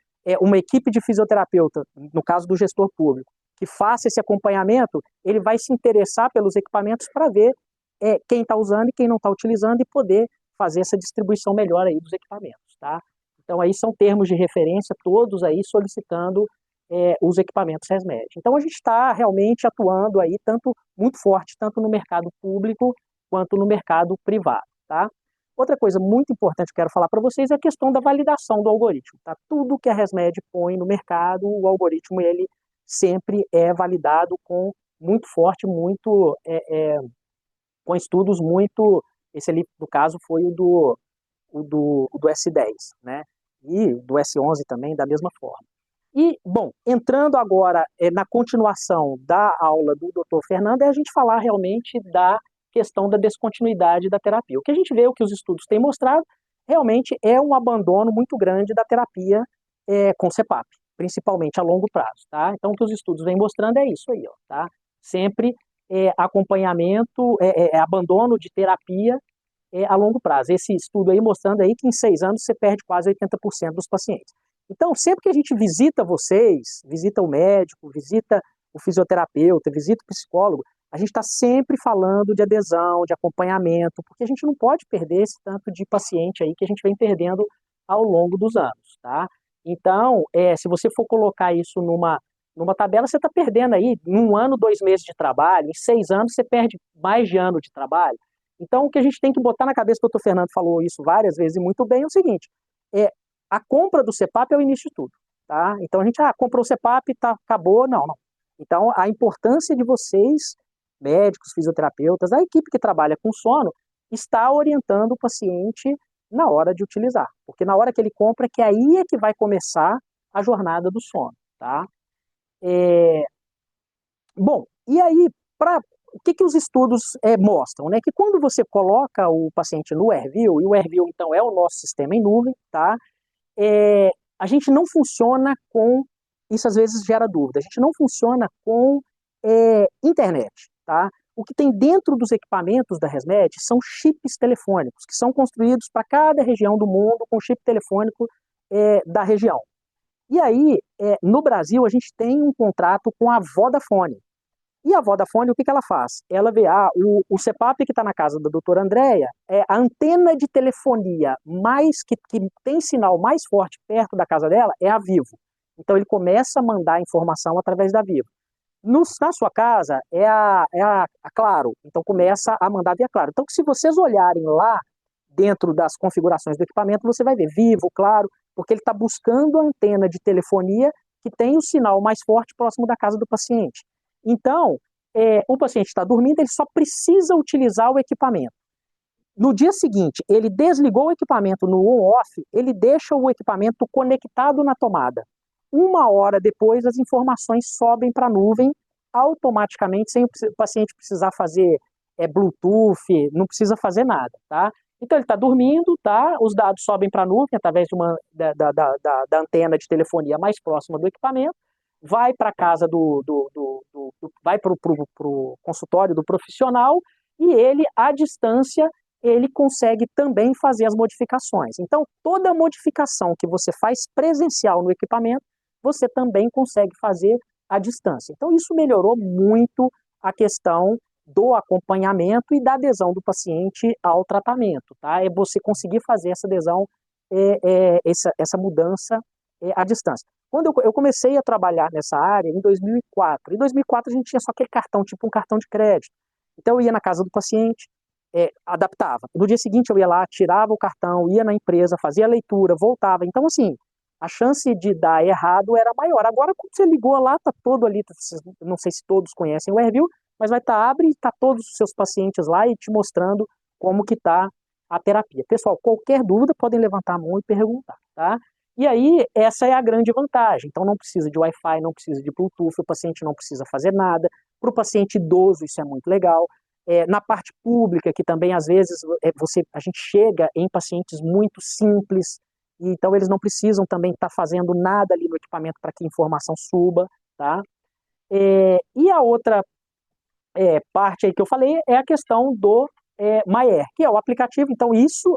uma equipe de fisioterapeuta, no caso do gestor público, que faça esse acompanhamento, ele vai se interessar pelos equipamentos para ver quem está usando e quem não está utilizando e poder fazer essa distribuição melhor aí dos equipamentos, tá? Então aí são termos de referência, todos aí solicitando os equipamentos ResMed. Então a gente está realmente atuando aí muito forte, tanto no mercado público quanto no mercado privado, tá? Outra coisa muito importante que eu quero falar para vocês é a questão da validação do algoritmo, tá? Tudo que a ResMed põe no mercado, o algoritmo ele sempre é validado com muito forte, com estudos muito. Esse ali, no caso, foi o do S10, né? E do S11 também, da mesma forma. E, bom, entrando agora na continuação da aula do Dr. Fernando, é a gente falar realmente da questão da descontinuidade da terapia. O que a gente vê, o que os estudos têm mostrado, realmente é um abandono muito grande da terapia com CPAP, principalmente a longo prazo, tá? Então, o que os estudos vêm mostrando é isso aí, ó, tá? Sempre acompanhamento, abandono de terapia a longo prazo. Esse estudo aí mostrando aí que em 6 anos você perde quase 80% dos pacientes. Então, sempre que a gente visita vocês, visita o médico, visita o fisioterapeuta, visita o psicólogo, a gente está sempre falando de adesão, de acompanhamento, porque a gente não pode perder esse tanto de paciente aí que a gente vem perdendo ao longo dos anos, tá? Então, se você for colocar isso numa tabela, você está perdendo aí, em 1 ano, 2 meses de trabalho, em 6 anos você perde mais de ano de trabalho. Então, o que a gente tem que botar na cabeça, que o Dr. Fernando falou isso várias vezes e muito bem, é o seguinte, a compra do CPAP é o início de tudo, tá? Então, a gente, comprou o CPAP, tá, acabou, não. Então, a importância de vocês, médicos, fisioterapeutas, a equipe que trabalha com sono, está orientando o paciente na hora de utilizar, porque na hora que ele compra, que aí é que vai começar a jornada do sono, tá? Bom, e aí, o que os estudos mostram, né? Que quando você coloca o paciente no AirView, e o AirView, então, é o nosso sistema em nuvem, tá? A gente não funciona com, isso às vezes gera dúvida, a gente não funciona com internet, tá? O que tem dentro dos equipamentos da ResMed são chips telefônicos, que são construídos para cada região do mundo com chip telefônico da região. E aí, no Brasil, a gente tem um contrato com a Vodafone. E a Vodafone, o que ela faz? Ela vê, o CPAP que está na casa da doutora Andréia, a antena de telefonia que tem sinal mais forte perto da casa dela é a Vivo. Então ele começa a mandar informação através da Vivo. Na sua casa é a Claro, então começa a mandar via Claro. Então se vocês olharem lá dentro das configurações do equipamento, você vai ver Vivo, Claro, porque ele está buscando a antena de telefonia que tem o sinal mais forte próximo da casa do paciente. Então, o paciente está dormindo, ele só precisa utilizar o equipamento. No dia seguinte, ele desligou o equipamento no on-off, ele deixa o equipamento conectado na tomada. 1 hora depois, as informações sobem para a nuvem automaticamente, sem o paciente precisar fazer Bluetooth, não precisa fazer nada, tá? Então, ele está dormindo, tá? Os dados sobem para a nuvem através de da antena de telefonia mais próxima do equipamento, vai para a casa vai para o consultório do profissional e ele, à distância, ele consegue também fazer as modificações. Então, toda modificação que você faz presencial no equipamento, você também consegue fazer à distância. Então, isso melhorou muito a questão do acompanhamento e da adesão do paciente ao tratamento, tá? É você conseguir fazer essa adesão, essa mudança à distância. Quando eu comecei a trabalhar nessa área em 2004, em 2004 a gente tinha só aquele cartão, tipo um cartão de crédito. Então eu ia na casa do paciente, adaptava. No dia seguinte eu ia lá, tirava o cartão, ia na empresa, fazia a leitura, voltava. Então, assim, a chance de dar errado era maior. Agora, quando você ligou lá, tá todo ali, não sei se todos conhecem o AirView, mas abre e tá todos os seus pacientes lá e te mostrando como que tá a terapia. Pessoal, qualquer dúvida, podem levantar a mão e perguntar, tá? E aí, essa é a grande vantagem. Então, não precisa de Wi-Fi, não precisa de Bluetooth, o paciente não precisa fazer nada. Para o paciente idoso, isso é muito legal. Na parte pública, que também, às vezes, a gente chega em pacientes muito simples, então eles não precisam também estar fazendo nada ali no equipamento para que a informação suba, tá? E a outra parte aí que eu falei é a questão do MyAir, que é o aplicativo. Então,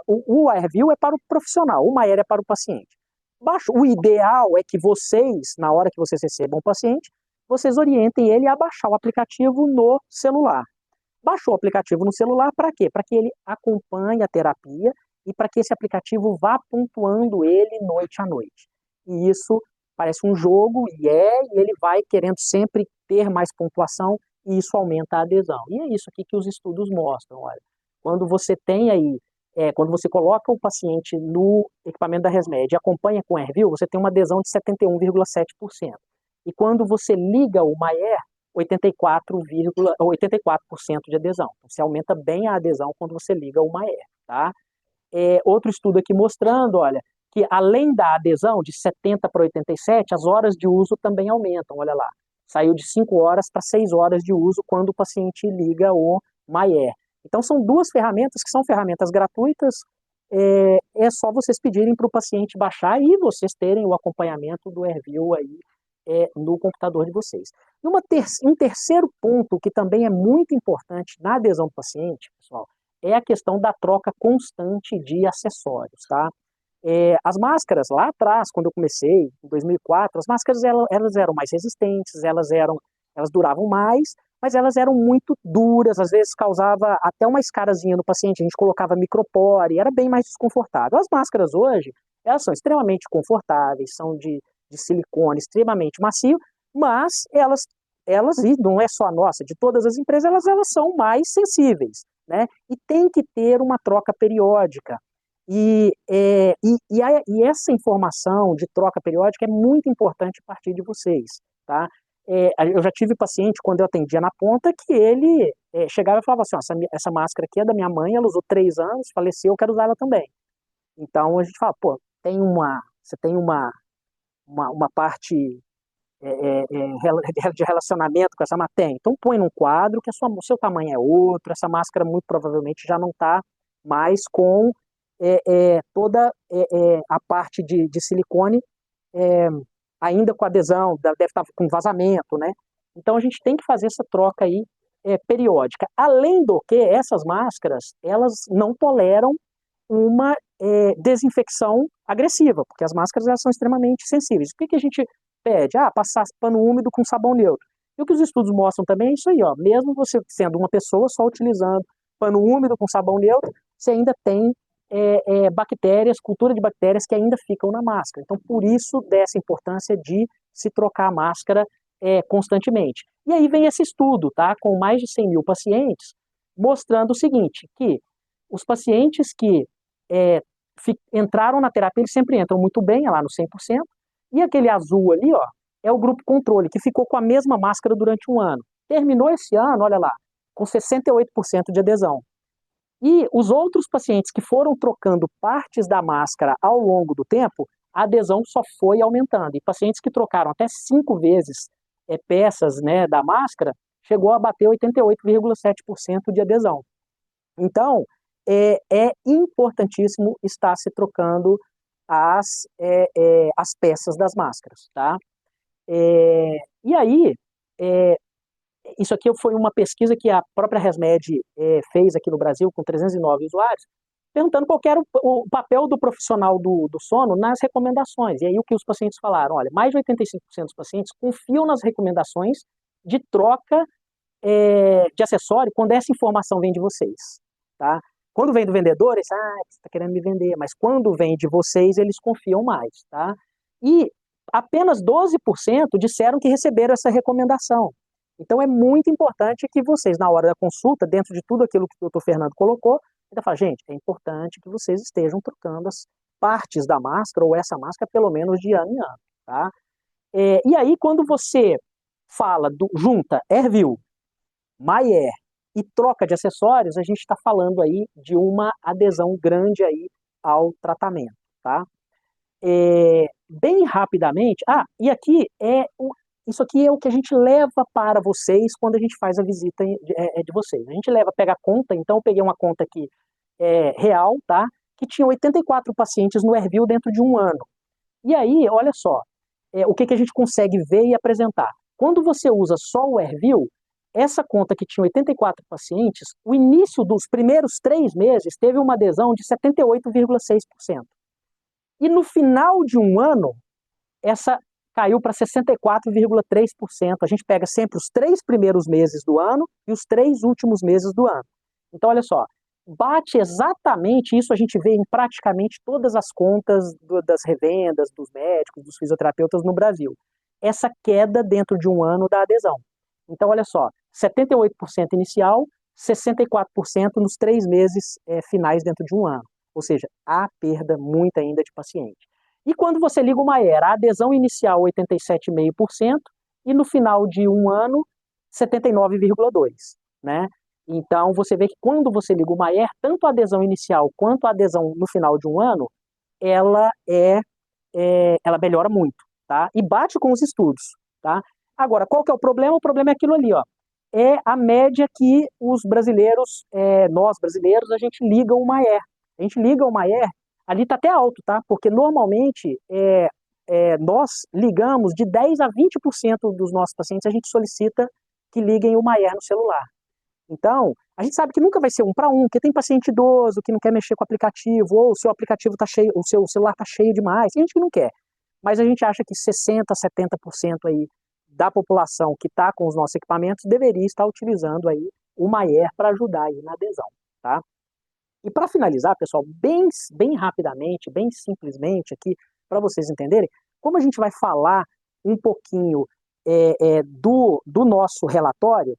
o AirView é para o profissional, o MyAir é para o paciente. O ideal é que vocês, na hora que vocês recebam o paciente, vocês orientem ele a baixar o aplicativo no celular. Baixou o aplicativo no celular para quê? Para que ele acompanhe a terapia e para que esse aplicativo vá pontuando ele noite a noite. E isso parece um jogo, e ele vai querendo sempre ter mais pontuação, e isso aumenta a adesão. E é isso aqui que os estudos mostram. Olha, quando você tem aí, quando você coloca o paciente no equipamento da ResMed e acompanha com o AirView, você tem uma adesão de 71,7%. E quando você liga o MyAir, 84% de adesão. Então, você aumenta bem a adesão quando você liga o MyAir, tá? Outro estudo aqui mostrando, olha, que além da adesão de 70 para 87, as horas de uso também aumentam, olha lá. Saiu de 5 horas para 6 horas de uso quando o paciente liga o MyAir. Então, são duas ferramentas que são ferramentas gratuitas, é só vocês pedirem para o paciente baixar e vocês terem o acompanhamento do AirView aí no computador de vocês. Um terceiro ponto que também é muito importante na adesão do paciente, pessoal, é a questão da troca constante de acessórios, tá? As máscaras, lá atrás, quando eu comecei, em 2004, as máscaras elas eram mais resistentes, elas duravam mais, mas elas eram muito duras, às vezes causava até uma escarazinha no paciente, a gente colocava micropore, era bem mais desconfortável. As máscaras hoje, elas são extremamente confortáveis, são de silicone extremamente macio, mas e não é só a nossa, de todas as empresas, elas são mais sensíveis, né? E tem que ter uma troca periódica. E essa informação de troca periódica é muito importante a partir de vocês, tá? Eu já tive paciente, quando eu atendia na ponta, que ele chegava e falava assim, essa máscara aqui é da minha mãe, ela usou 3 anos, faleceu, eu quero usar ela também. Então a gente fala, pô, você tem uma parte de relacionamento com essa matéria. Então põe num quadro que o seu tamanho é outro, essa máscara muito provavelmente já não está mais com toda a parte de silicone ainda com adesão, deve estar com vazamento, né? Então a gente tem que fazer essa troca aí periódica. Além do que, essas máscaras, elas não toleram uma desinfecção agressiva, porque as máscaras elas são extremamente sensíveis. O que a gente pede? Passar pano úmido com sabão neutro. E o que os estudos mostram também é isso aí, ó. Mesmo você sendo uma pessoa só utilizando pano úmido com sabão neutro, você ainda tem bactérias, cultura de bactérias que ainda ficam na máscara. Então, por isso, dessa importância de se trocar a máscara constantemente. E aí vem esse estudo, tá? Com mais de 100 mil pacientes, mostrando o seguinte, que os pacientes que entraram na terapia, eles sempre entram muito bem, lá no 100%, e aquele azul ali, ó, é o grupo controle, que ficou com a mesma máscara durante um ano. Terminou esse ano, olha lá, com 68% de adesão. E os outros pacientes que foram trocando partes da máscara ao longo do tempo, a adesão só foi aumentando. E pacientes que trocaram até 5 vezes peças, né, da máscara, chegou a bater 88,7% de adesão. Então, é importantíssimo estar se trocando as peças das máscaras, tá? E aí, é, isso aqui foi uma pesquisa que a própria ResMed fez aqui no Brasil com 309 usuários, perguntando qual que era o papel do profissional do sono nas recomendações. E aí o que os pacientes falaram? Olha, mais de 85% dos pacientes confiam nas recomendações de troca de acessório quando essa informação vem de vocês, tá? Quando vem do vendedor, eles, você está querendo me vender, mas quando vem de vocês, eles confiam mais, tá? E apenas 12% disseram que receberam essa recomendação. Então é muito importante que vocês, na hora da consulta, dentro de tudo aquilo que o doutor Fernando colocou, ele fala, gente, é importante que vocês estejam trocando as partes da máscara, ou essa máscara, pelo menos de ano em ano, tá? E aí, quando você fala, junta Ervil, Maier e troca de acessórios, a gente está falando aí de uma adesão grande aí ao tratamento, tá? Bem rapidamente, e aqui isso aqui é o que a gente leva para vocês quando a gente faz a visita de vocês. A gente pega a conta, então eu peguei uma conta aqui real, tá? Que tinha 84 pacientes no Ervil dentro de um ano. E aí, olha só, o que a gente consegue ver e apresentar. Quando você usa só o Ervil, essa conta que tinha 84 pacientes, o início dos primeiros 3 meses teve uma adesão de 78,6%. E no final de um ano, essa caiu para 64,3%. A gente pega sempre os 3 primeiros meses do ano e os 3 últimos meses do ano. Então, olha só, bate exatamente isso, a gente vê em praticamente todas as contas das revendas, dos médicos, dos fisioterapeutas no Brasil. Essa queda dentro de um ano da adesão. Então, olha só, 78% inicial, 64% nos 3 meses finais dentro de um ano. Ou seja, há perda muita ainda de paciente. E quando você liga o Maier, a adesão inicial 87,5% e no final de um ano 79,2%, né? Então você vê que quando você liga o Maier, tanto a adesão inicial quanto a adesão no final de um ano, ela ela melhora muito, tá? E bate com os estudos, tá? Agora, qual que é o problema? O problema é aquilo ali, ó. É a média que os brasileiros, nós brasileiros, a gente liga o Maier. A gente liga o Maier, ali está até alto, tá? Porque normalmente nós ligamos de 10 a 20% dos nossos pacientes, a gente solicita que liguem o Maier no celular. Então, a gente sabe que nunca vai ser 1 para 1, porque tem paciente idoso que não quer mexer com o aplicativo, ou o seu aplicativo está cheio, o seu celular está cheio demais, tem gente que não quer. Mas a gente acha que 60%, 70% aí da população que está com os nossos equipamentos deveria estar utilizando aí o Maier para ajudar aí na adesão, tá? E para finalizar, pessoal, bem rapidamente, bem simplesmente aqui, para vocês entenderem, como a gente vai falar um pouquinho do nosso relatório,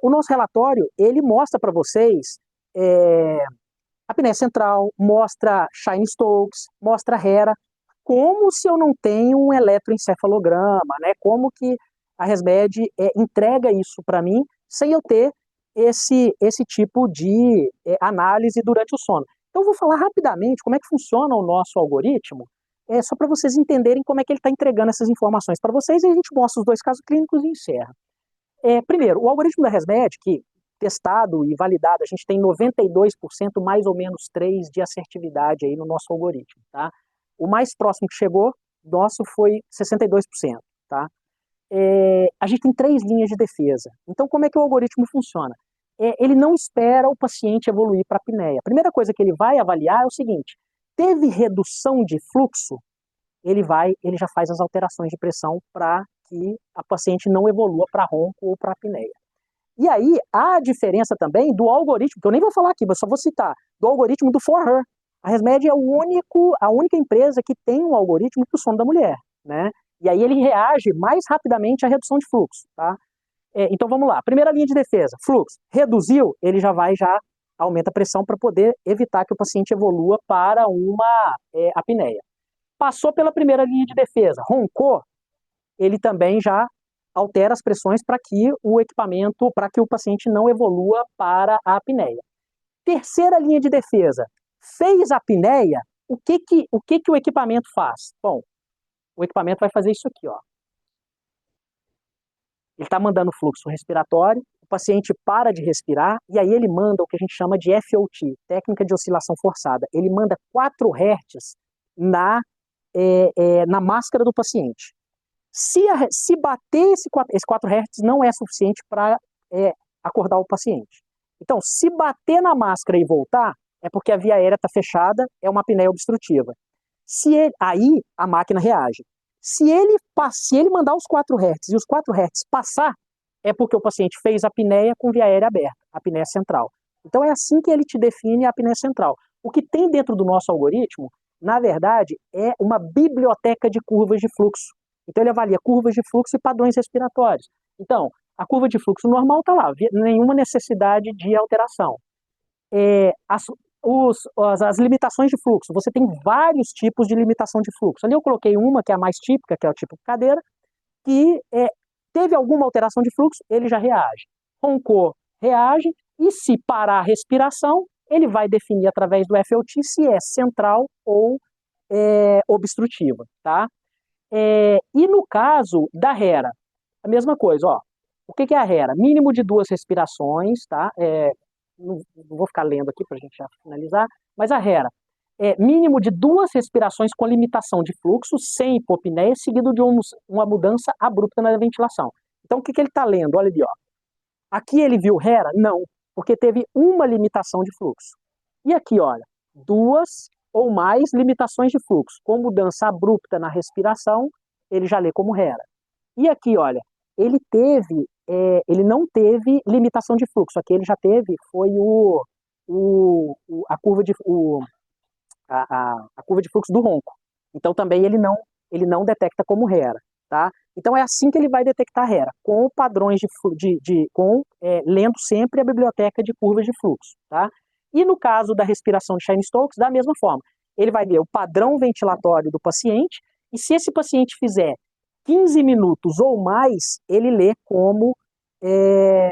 o nosso relatório, ele mostra para vocês a apneia central, mostra Chine-Stokes, mostra HERA, como se eu não tenho um eletroencefalograma, né? Como que a ResMed entrega isso para mim sem eu ter esse tipo de análise durante o sono. Então eu vou falar rapidamente como é que funciona o nosso algoritmo, só para vocês entenderem como é que ele está entregando essas informações para vocês, e a gente mostra os 2 casos clínicos e encerra. Primeiro, o algoritmo da ResMed, que testado e validado, a gente tem 92% mais ou menos 3 de assertividade aí no nosso algoritmo, tá? O mais próximo que chegou, nosso, foi 62%, tá? A gente tem 3 linhas de defesa. Então, como é que o algoritmo funciona? Ele não espera o paciente evoluir para a apneia. A primeira coisa que ele vai avaliar é o seguinte: teve redução de fluxo, ele já faz as alterações de pressão para que a paciente não evolua para ronco ou para apneia. E aí, há a diferença também do algoritmo, que eu nem vou falar aqui, mas só vou citar, do algoritmo do For Her. A ResMed é a única empresa que tem um algoritmo para o sono da mulher, né? E aí ele reage mais rapidamente à redução de fluxo, tá? Então vamos lá, primeira linha de defesa, fluxo, reduziu, ele já aumenta a pressão para poder evitar que o paciente evolua para uma apneia. Passou pela primeira linha de defesa, roncou, ele também já altera as pressões para que para que o paciente não evolua para a apneia. Terceira linha de defesa, fez a apneia, o que o equipamento faz? Bom, o equipamento vai fazer isso aqui, ó. Ele está mandando fluxo respiratório, o paciente para de respirar, e aí ele manda o que a gente chama de FOT, técnica de oscilação forçada. Ele manda 4 Hz na máscara do paciente. Se bater esse 4 Hz não é suficiente para acordar o paciente. Então, se bater na máscara e voltar, é porque a via aérea está fechada, é uma apneia obstrutiva. Aí a máquina reage. Se ele mandar os 4 Hz e os 4 Hz passar, é porque o paciente fez apneia com via aérea aberta, apneia central. Então é assim que ele te define a apneia central. O que tem dentro do nosso algoritmo, na verdade, é uma biblioteca de curvas de fluxo. Então ele avalia curvas de fluxo e padrões respiratórios. Então, a curva de fluxo normal está lá, nenhuma necessidade de alteração. As limitações de fluxo, você tem vários tipos de limitação de fluxo. Ali eu coloquei uma que é a mais típica, que é o tipo cadeira, que teve alguma alteração de fluxo, ele já reage. Roncou, reage, e se parar a respiração, ele vai definir através do FOT se é central ou obstrutiva, tá? E no caso da HERA, a mesma coisa, ó. O que é a HERA? Mínimo de 2 respirações, tá? Não vou ficar lendo aqui para a gente já finalizar, mas a HERA é mínimo de 2 respirações com limitação de fluxo, sem hipopneia, seguido de uma mudança abrupta na ventilação. Então, o que ele está lendo? Olha ali, ó. Aqui ele viu HERA? Não, porque teve uma limitação de fluxo. E aqui, olha, 2 ou mais limitações de fluxo, com mudança abrupta na respiração, ele já lê como HERA. E aqui, olha, ele não teve limitação de fluxo, aqui ele já teve, foi a curva de fluxo do ronco. Então também ele não detecta como HERA, tá? Então é assim que ele vai detectar HERA, com padrões lendo sempre a biblioteca de curvas de fluxo, tá? E no caso da respiração de Cheyne-Stokes, da mesma forma, ele vai ver o padrão ventilatório do paciente, e se esse paciente fizer 15 minutos ou mais, ele lê como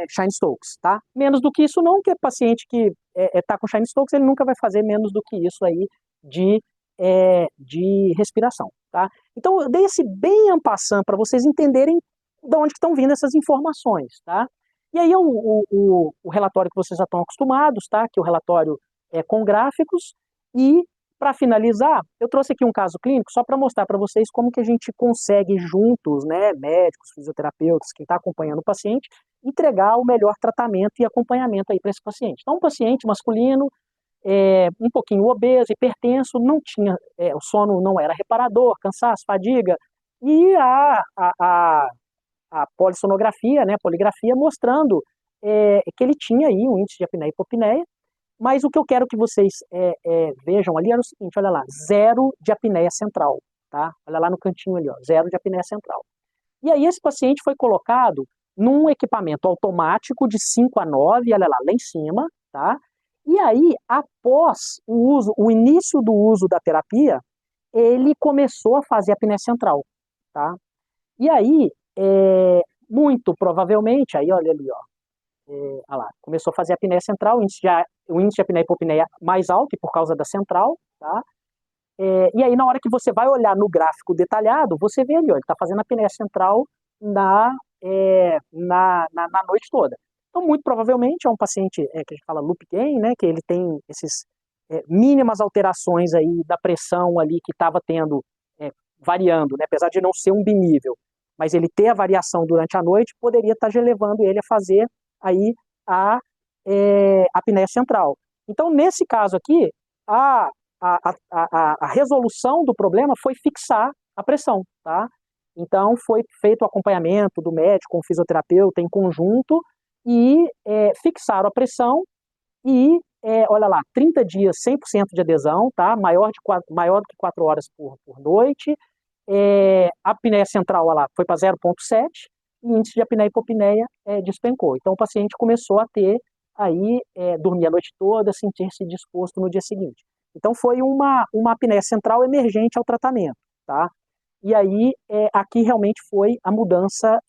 Cheyne-Stokes, tá? Menos do que isso não, que é paciente que está com Cheyne-Stokes, ele nunca vai fazer menos do que isso aí de respiração, tá? Então eu dei esse bem en passant para vocês entenderem de onde estão vindo essas informações, tá? E aí o relatório que vocês já estão acostumados, tá? Que o relatório é com gráficos. E para finalizar, eu trouxe aqui um caso clínico só para mostrar para vocês como que a gente consegue juntos, né, médicos, fisioterapeutas, quem está acompanhando o paciente, entregar o melhor tratamento e acompanhamento aí para esse paciente. Então, um paciente masculino, um pouquinho obeso, hipertenso, não tinha, o sono não era reparador, cansaço, fadiga, e a polissonografia, né, poligrafia, mostrando que ele tinha aí um índice de apneia e hipopneia, mas o que eu quero que vocês vejam ali era o seguinte, olha lá, 0 de apneia central, tá? Olha lá no cantinho ali, ó, 0 de apneia central. E aí esse paciente foi colocado num equipamento automático de 5 a 9, olha lá em cima, tá? E aí, após o início do uso da terapia, ele começou a fazer apneia central, tá? E aí, muito provavelmente, aí olha ali, ó, olha lá, começou a fazer apneia central, o índice de apneia e hipopneia mais alto, por causa da central, tá? E aí, na hora que você vai olhar no gráfico detalhado, você vê ali, ó, ele está fazendo apneia central na noite toda. Então, muito provavelmente, é um paciente que a gente fala loop gain, né, que ele tem esses mínimas alterações aí da pressão ali que estava tendo, variando, né, apesar de não ser um binível, mas ele ter a variação durante a noite poderia estar levando ele a fazer aí a apneia central. Então, nesse caso aqui, a resolução do problema foi fixar a pressão, tá? Então, foi feito o acompanhamento do médico com o fisioterapeuta em conjunto e fixaram a pressão e, olha lá, 30 dias, 100% de adesão, tá? Maior do que 4 horas por noite. A apneia central, olha lá, foi para 0,7 e o índice de apneia e hipopneia despencou. Então, o paciente começou a ter aí, dormir a noite toda, sentir-se disposto no dia seguinte. Então, foi uma apneia central emergente ao tratamento, tá? E aí, aqui realmente foi a mudança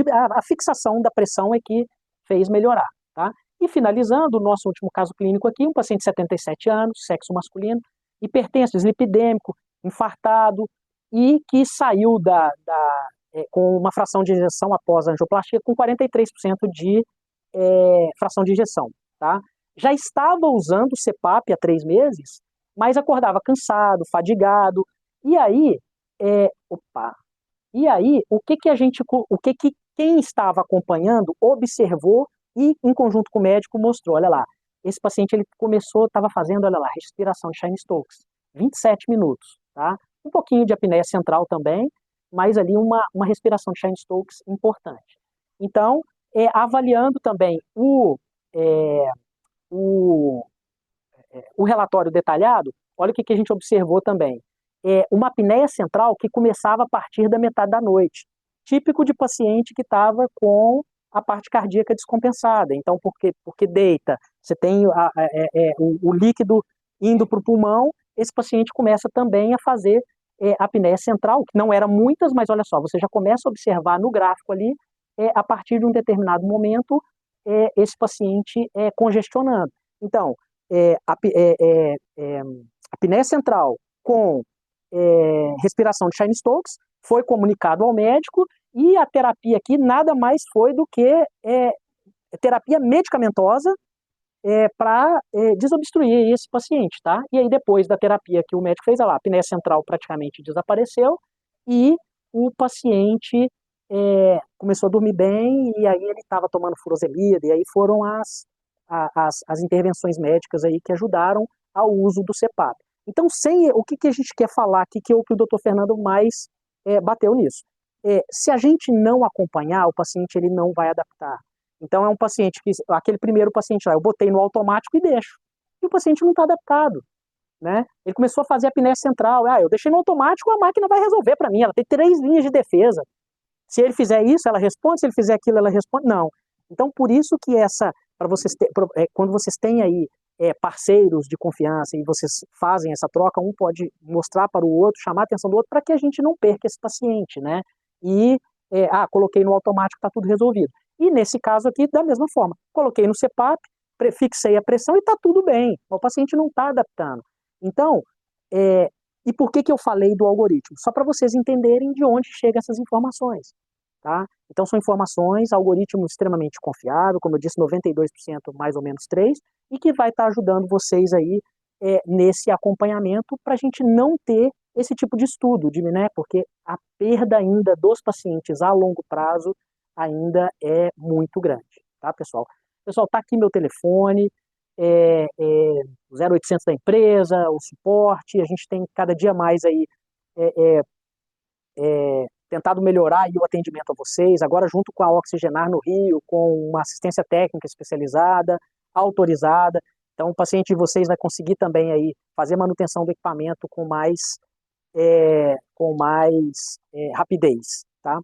a fixação da pressão é que fez melhorar, tá? E finalizando, o nosso último caso clínico aqui, um paciente de 77 anos, sexo masculino, hipertenso, dislipidêmico, infartado, e que saiu com uma fração de injeção após a angioplastia com 43% de fração de injeção, tá? Já estava usando CPAP há 3 meses, mas acordava cansado, fadigado, e aí Opa. E aí, o que quem estava acompanhando observou e, em conjunto com o médico, mostrou, olha lá, esse paciente ele estava fazendo, olha lá, respiração de Chine-Stokes, 27 minutos, tá? Um pouquinho de apneia central também, mas ali uma respiração de Chine-Stokes importante. Então, avaliando também é, o, o relatório detalhado, olha o que a gente observou também. Uma apneia central que começava a partir da metade da noite, típico de paciente que estava com a parte cardíaca descompensada. Então, porque deita, você tem o líquido indo para o pulmão, esse paciente começa também a fazer apneia central, que não era muitas, mas olha só, você já começa a observar no gráfico ali, a partir de um determinado momento, esse paciente congestionando. Então, apneia central com respiração de Chine-Stokes foi comunicado ao médico e a terapia aqui nada mais foi do que terapia medicamentosa para desobstruir esse paciente, tá? E aí depois da terapia que o médico fez, a apneia central praticamente desapareceu e o paciente começou a dormir bem e aí ele estava tomando furosemida e aí foram as intervenções médicas aí que ajudaram ao uso do CPAP. Então, o que a gente quer falar aqui, que é o que o Dr. Fernando mais bateu nisso. Se a gente não acompanhar, o paciente ele não vai adaptar. Então, é um paciente que, aquele primeiro paciente lá, eu botei no automático e deixo. E o paciente não está adaptado, né? Ele começou a fazer a apneia central. Eu deixei no automático, a máquina vai resolver para mim. Ela tem 3 linhas de defesa. Se ele fizer isso, ela responde. Se ele fizer aquilo, ela responde. Não. Então, por isso que para vocês quando vocês têm aí parceiros de confiança e vocês fazem essa troca, um pode mostrar para o outro, chamar a atenção do outro, para que a gente não perca esse paciente, né? E, coloquei no automático, está tudo resolvido. E nesse caso aqui, da mesma forma, coloquei no CPAP, fixei a pressão e está tudo bem. O paciente não está adaptando. Então, e por que eu falei do algoritmo? Só para vocês entenderem de onde chegam essas informações. Tá? Então, são informações, algoritmo extremamente confiável, como eu disse, 92% mais ou menos 3, e que vai estar ajudando vocês aí nesse acompanhamento para a gente não ter esse tipo de estudo, né? Porque a perda ainda dos pacientes a longo prazo ainda é muito grande, tá, pessoal? Pessoal, tá aqui meu telefone, 0800 da empresa, o suporte, a gente tem cada dia mais aí tentado melhorar aí o atendimento a vocês, agora junto com a Oxigenar no Rio, com uma assistência técnica especializada, autorizada, então o paciente de vocês vai conseguir também aí fazer manutenção do equipamento com mais rapidez, tá?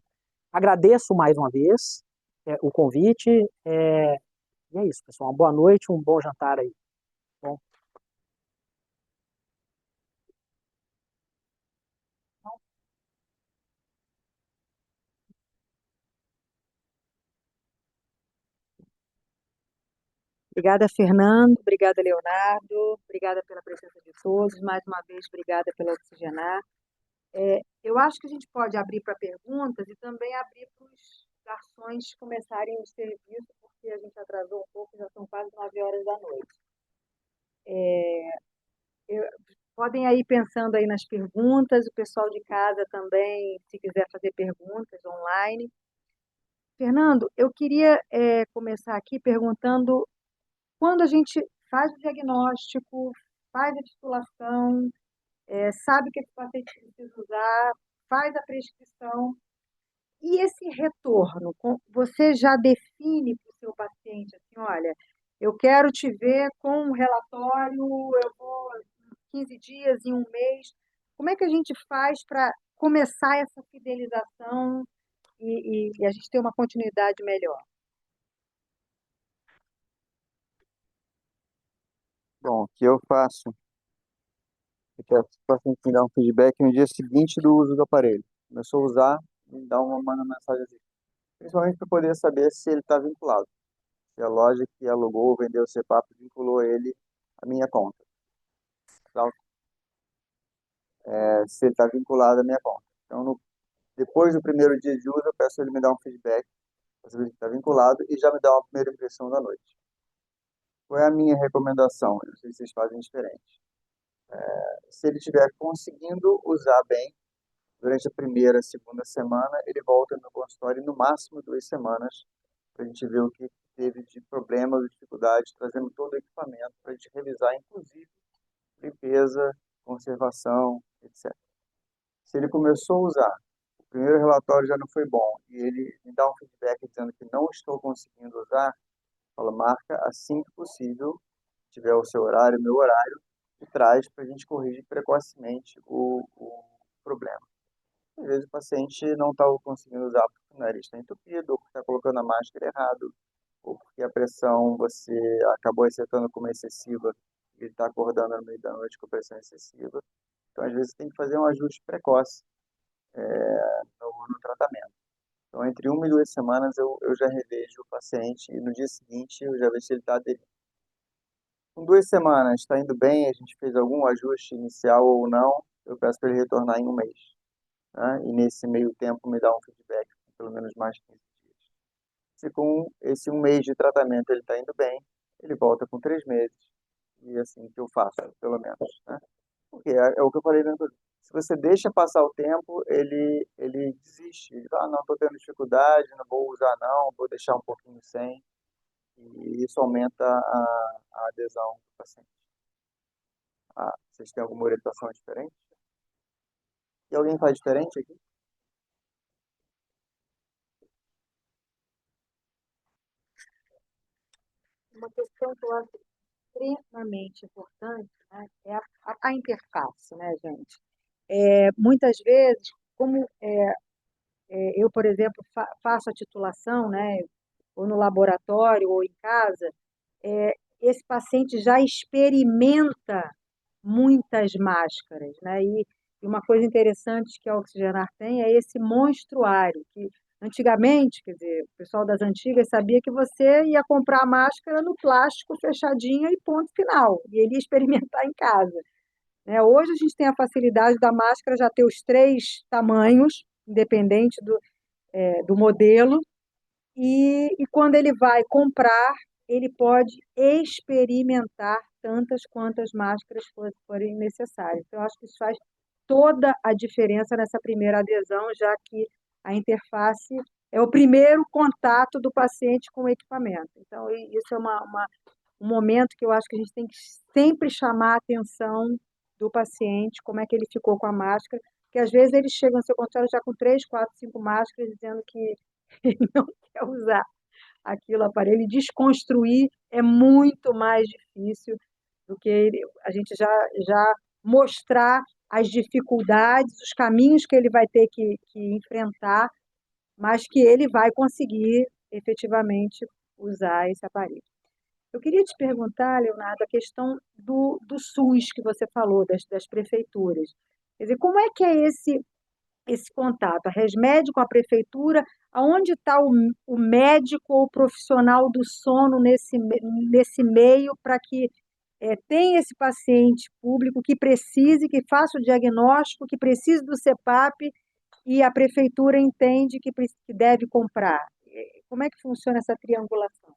Agradeço mais uma vez o convite, e é isso, pessoal, uma boa noite, um bom jantar aí. Bom, Obrigada, Fernando. Obrigada, Leonardo. Obrigada pela presença de todos. Mais uma vez, obrigada pela Oxigenar. Eu acho que a gente pode abrir para perguntas e também abrir para os garçons começarem o serviço, porque a gente atrasou um pouco, já são quase 9 horas da noite. Podem ir pensando aí nas perguntas, o pessoal de casa também, se quiser fazer perguntas online. Fernando, eu queria começar aqui perguntando, quando a gente faz o diagnóstico, faz a titulação, sabe que esse paciente precisa usar, faz a prescrição, e esse retorno, você já define para o seu paciente assim, olha, eu quero te ver com um relatório, eu vou em 15 dias, em um mês. Como é que a gente faz para começar essa fidelização e a gente ter uma continuidade melhor? Bom, o que eu faço é que o paciente me dá um feedback no dia seguinte do uso do aparelho. Começou a usar, me dá manda uma mensagem assim. Principalmente para poder saber se ele está vinculado. Se a loja que alugou, vendeu o CPAP, vinculou ele à minha conta. Então, se ele está vinculado à minha conta. Então, depois do primeiro dia de uso, eu peço ele me dar um feedback para saber se está vinculado e já me dá uma primeira impressão da noite. Qual é a minha recomendação? Eu não sei se vocês fazem diferente. Se ele estiver conseguindo usar bem, durante a primeira, segunda semana, ele volta no consultório no máximo 2 semanas, para a gente ver o que teve de problemas ou dificuldades, trazendo todo o equipamento para a gente revisar, inclusive limpeza, conservação, etc. Se ele começou a usar, o primeiro relatório já não foi bom, e ele me dá um feedback dizendo que não estou conseguindo usar, fala, marca assim que possível, tiver o seu horário, o meu horário, e traz para a gente corrigir precocemente o problema. Às vezes o paciente não está conseguindo usar porque o nariz está entupido, ou porque está colocando a máscara errado, ou porque a pressão você acabou acertando como excessiva, e ele está acordando no meio da noite com pressão excessiva. Então, às vezes, tem que fazer um ajuste precoce no tratamento. Então, entre 1 e 2 semanas, eu já revejo o paciente e no dia seguinte eu já vejo se ele está aderindo. Com 2 semanas, está indo bem, a gente fez algum ajuste inicial ou não, eu peço para ele retornar em um mês. Né? E nesse meio tempo me dá um feedback, pelo menos mais 15 dias. Se com esse um mês de tratamento ele está indo bem, ele volta com 3 meses. E assim que eu faço, pelo menos. Né? Porque é o que eu falei dentro. Se você deixa passar o tempo, ele desiste. Ele fala, não, estou tendo dificuldade, não vou usar não, vou deixar um pouquinho sem. E isso aumenta a adesão do paciente. Ah, vocês têm alguma orientação diferente? E alguém faz diferente aqui? Uma questão que eu acho extremamente importante, né, é a interface, né, gente? Muitas vezes, como eu, por exemplo, faço a titulação, né, ou no laboratório ou em casa, esse paciente já experimenta muitas máscaras, né? E uma coisa interessante que a Oxigenar tem é esse monstruário, que antigamente, quer dizer, o pessoal das antigas sabia que você ia comprar a máscara no plástico fechadinha e ponto final, e ele ia experimentar em casa, né? Hoje a gente tem a facilidade da máscara já ter os 3 tamanhos, independente do modelo, e quando ele vai comprar, ele pode experimentar tantas quantas máscaras forem necessárias. Então, eu acho que isso faz toda a diferença nessa primeira adesão, já que a interface é o primeiro contato do paciente com o equipamento. Então, isso é um momento que eu acho que a gente tem que sempre chamar a atenção do paciente, como é que ele ficou com a máscara, porque às vezes eles chegam no seu consultório já com 3, 4, 5 máscaras, dizendo que ele não quer usar aquilo, aparelho, e desconstruir é muito mais difícil do que a gente já mostrar as dificuldades, os caminhos que ele vai ter que enfrentar, mas que ele vai conseguir efetivamente usar esse aparelho. Eu queria te perguntar, Leonardo, a questão do SUS que você falou, das prefeituras. Quer dizer, como é que é esse contato, a ResMed com a prefeitura, aonde está o médico ou o profissional do sono nesse meio para que tenha esse paciente público que precise, que faça o diagnóstico, que precise do CPAP e a prefeitura entende que deve comprar. Como é que funciona essa triangulação?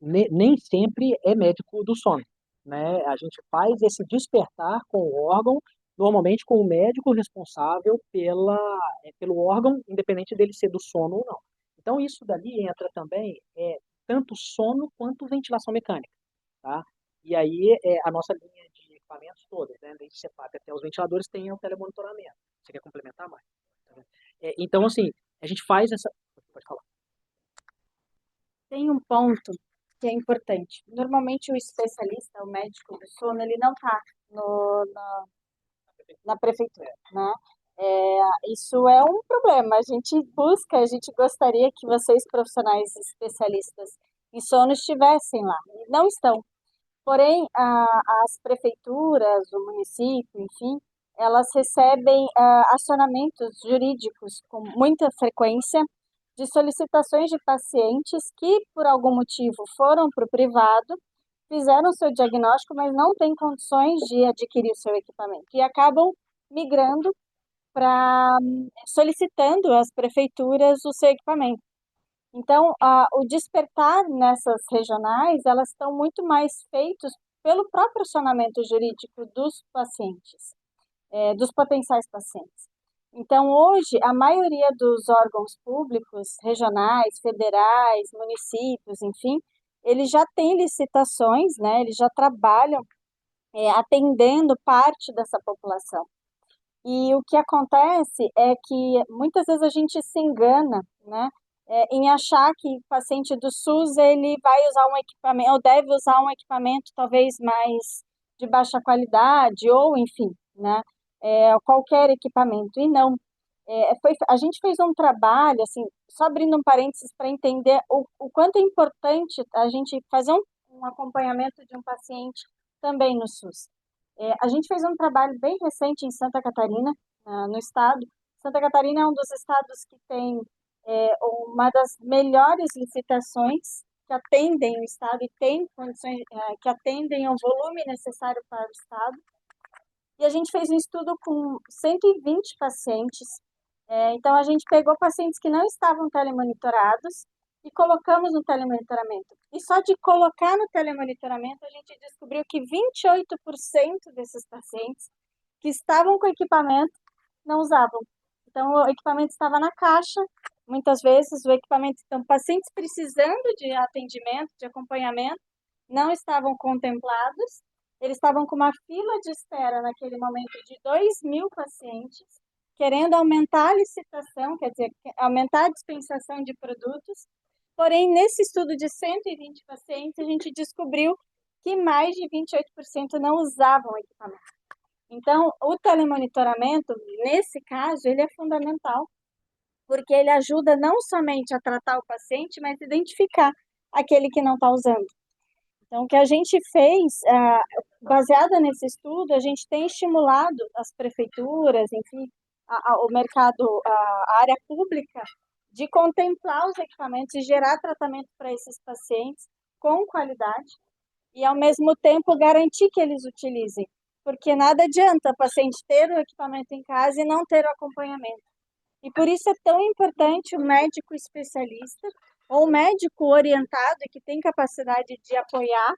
Nem, nem sempre é médico do sono, né? A gente faz esse despertar com o órgão, normalmente com o médico responsável pelo órgão, independente dele ser do sono ou não. Então, isso dali entra também tanto sono quanto ventilação mecânica, tá? E aí, a nossa linha de equipamentos todas, né? Desde CPAP até os ventiladores, tem o telemonitoramento. Você quer complementar mais? Então, assim, a gente faz essa... Pode falar. Tem um ponto que é importante. Normalmente o especialista, o médico do sono, ele não está na prefeitura, né? Isso é um problema. A gente busca, a gente gostaria que vocês, profissionais especialistas em sono, estivessem lá. E não estão. Porém, as prefeituras, o município, enfim, elas recebem acionamentos jurídicos com muita frequência de solicitações de pacientes que, por algum motivo, foram para o privado, fizeram seu diagnóstico, mas não têm condições de adquirir o seu equipamento e acabam migrando para solicitando às prefeituras o seu equipamento. Então, o despertar nessas regionais, elas estão muito mais feitos pelo próprio acionamento jurídico dos pacientes. dos potenciais pacientes. Então, hoje, a maioria dos órgãos públicos, regionais, federais, municípios, enfim, eles já têm licitações, né? Eles já trabalham atendendo parte dessa população. E o que acontece é que muitas vezes a gente se engana, né, em achar que o paciente do SUS ele vai usar um equipamento, ou deve usar um equipamento talvez mais de baixa qualidade, ou enfim, né, qualquer equipamento. E não. A gente fez um trabalho, assim, só abrindo um parênteses para entender o quanto é importante a gente fazer um acompanhamento de um paciente também no SUS. A gente fez um trabalho bem recente em Santa Catarina, no estado. Santa Catarina é um dos estados que tem uma das melhores licitações que atendem o estado e tem condições que atendem ao volume necessário para o estado. E a gente fez um estudo com 120 pacientes. Então, a gente pegou pacientes que não estavam telemonitorados e colocamos no telemonitoramento. E só de colocar no telemonitoramento, a gente descobriu que 28% desses pacientes que estavam com equipamento não usavam. Então, o equipamento estava na caixa, muitas vezes o equipamento, então, pacientes precisando de atendimento, de acompanhamento, não estavam contemplados, eles estavam com uma fila de espera naquele momento de 2.000 pacientes, querendo aumentar a licitação, quer dizer, aumentar a dispensação de produtos. Porém, nesse estudo de 120 pacientes, a gente descobriu que mais de 28% não usavam o equipamento. Então, o telemonitoramento, nesse caso, ele é fundamental, porque ele ajuda não somente a tratar o paciente, mas identificar aquele que não está usando. Então, o que a gente fez, baseada nesse estudo, a gente tem estimulado as prefeituras, enfim, o mercado, a área pública, de contemplar os equipamentos e gerar tratamento para esses pacientes com qualidade e, ao mesmo tempo, garantir que eles utilizem. Porque nada adianta o paciente ter o equipamento em casa e não ter o acompanhamento. E por isso é tão importante o médico especialista ou o médico orientado que tem capacidade de apoiar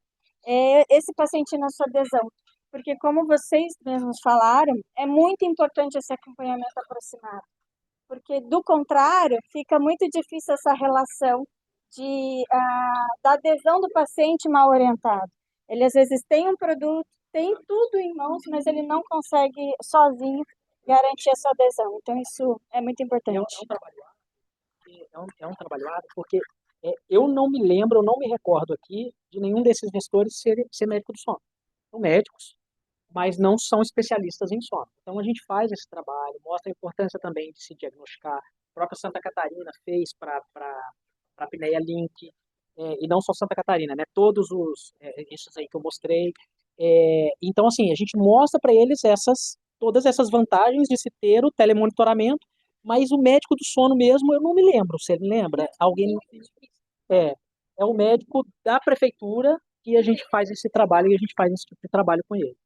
esse paciente na sua adesão. Porque, como vocês mesmos falaram, é muito importante esse acompanhamento aproximado. Porque, do contrário, fica muito difícil essa relação da adesão do paciente mal orientado. Ele, às vezes, tem um produto, tem tudo em mãos, mas ele não consegue, sozinho, garantir a sua adesão. Então, isso é muito importante. É um trabalho árduo, porque eu não me lembro, eu não me recordo aqui de nenhum desses gestores ser médico do sono. São médicos, mas não são especialistas em sono. Então a gente faz esse trabalho, mostra a importância também de se diagnosticar. A própria Santa Catarina fez para a Apneia Link, e não só Santa Catarina, né? Todos esses aí que eu mostrei. Então, assim, a gente mostra para eles todas essas vantagens de se ter o telemonitoramento, mas o médico do sono mesmo, eu não me lembro. Você me lembra? Alguém. É, é o médico da prefeitura que a gente faz esse trabalho e a gente faz esse tipo de trabalho com ele.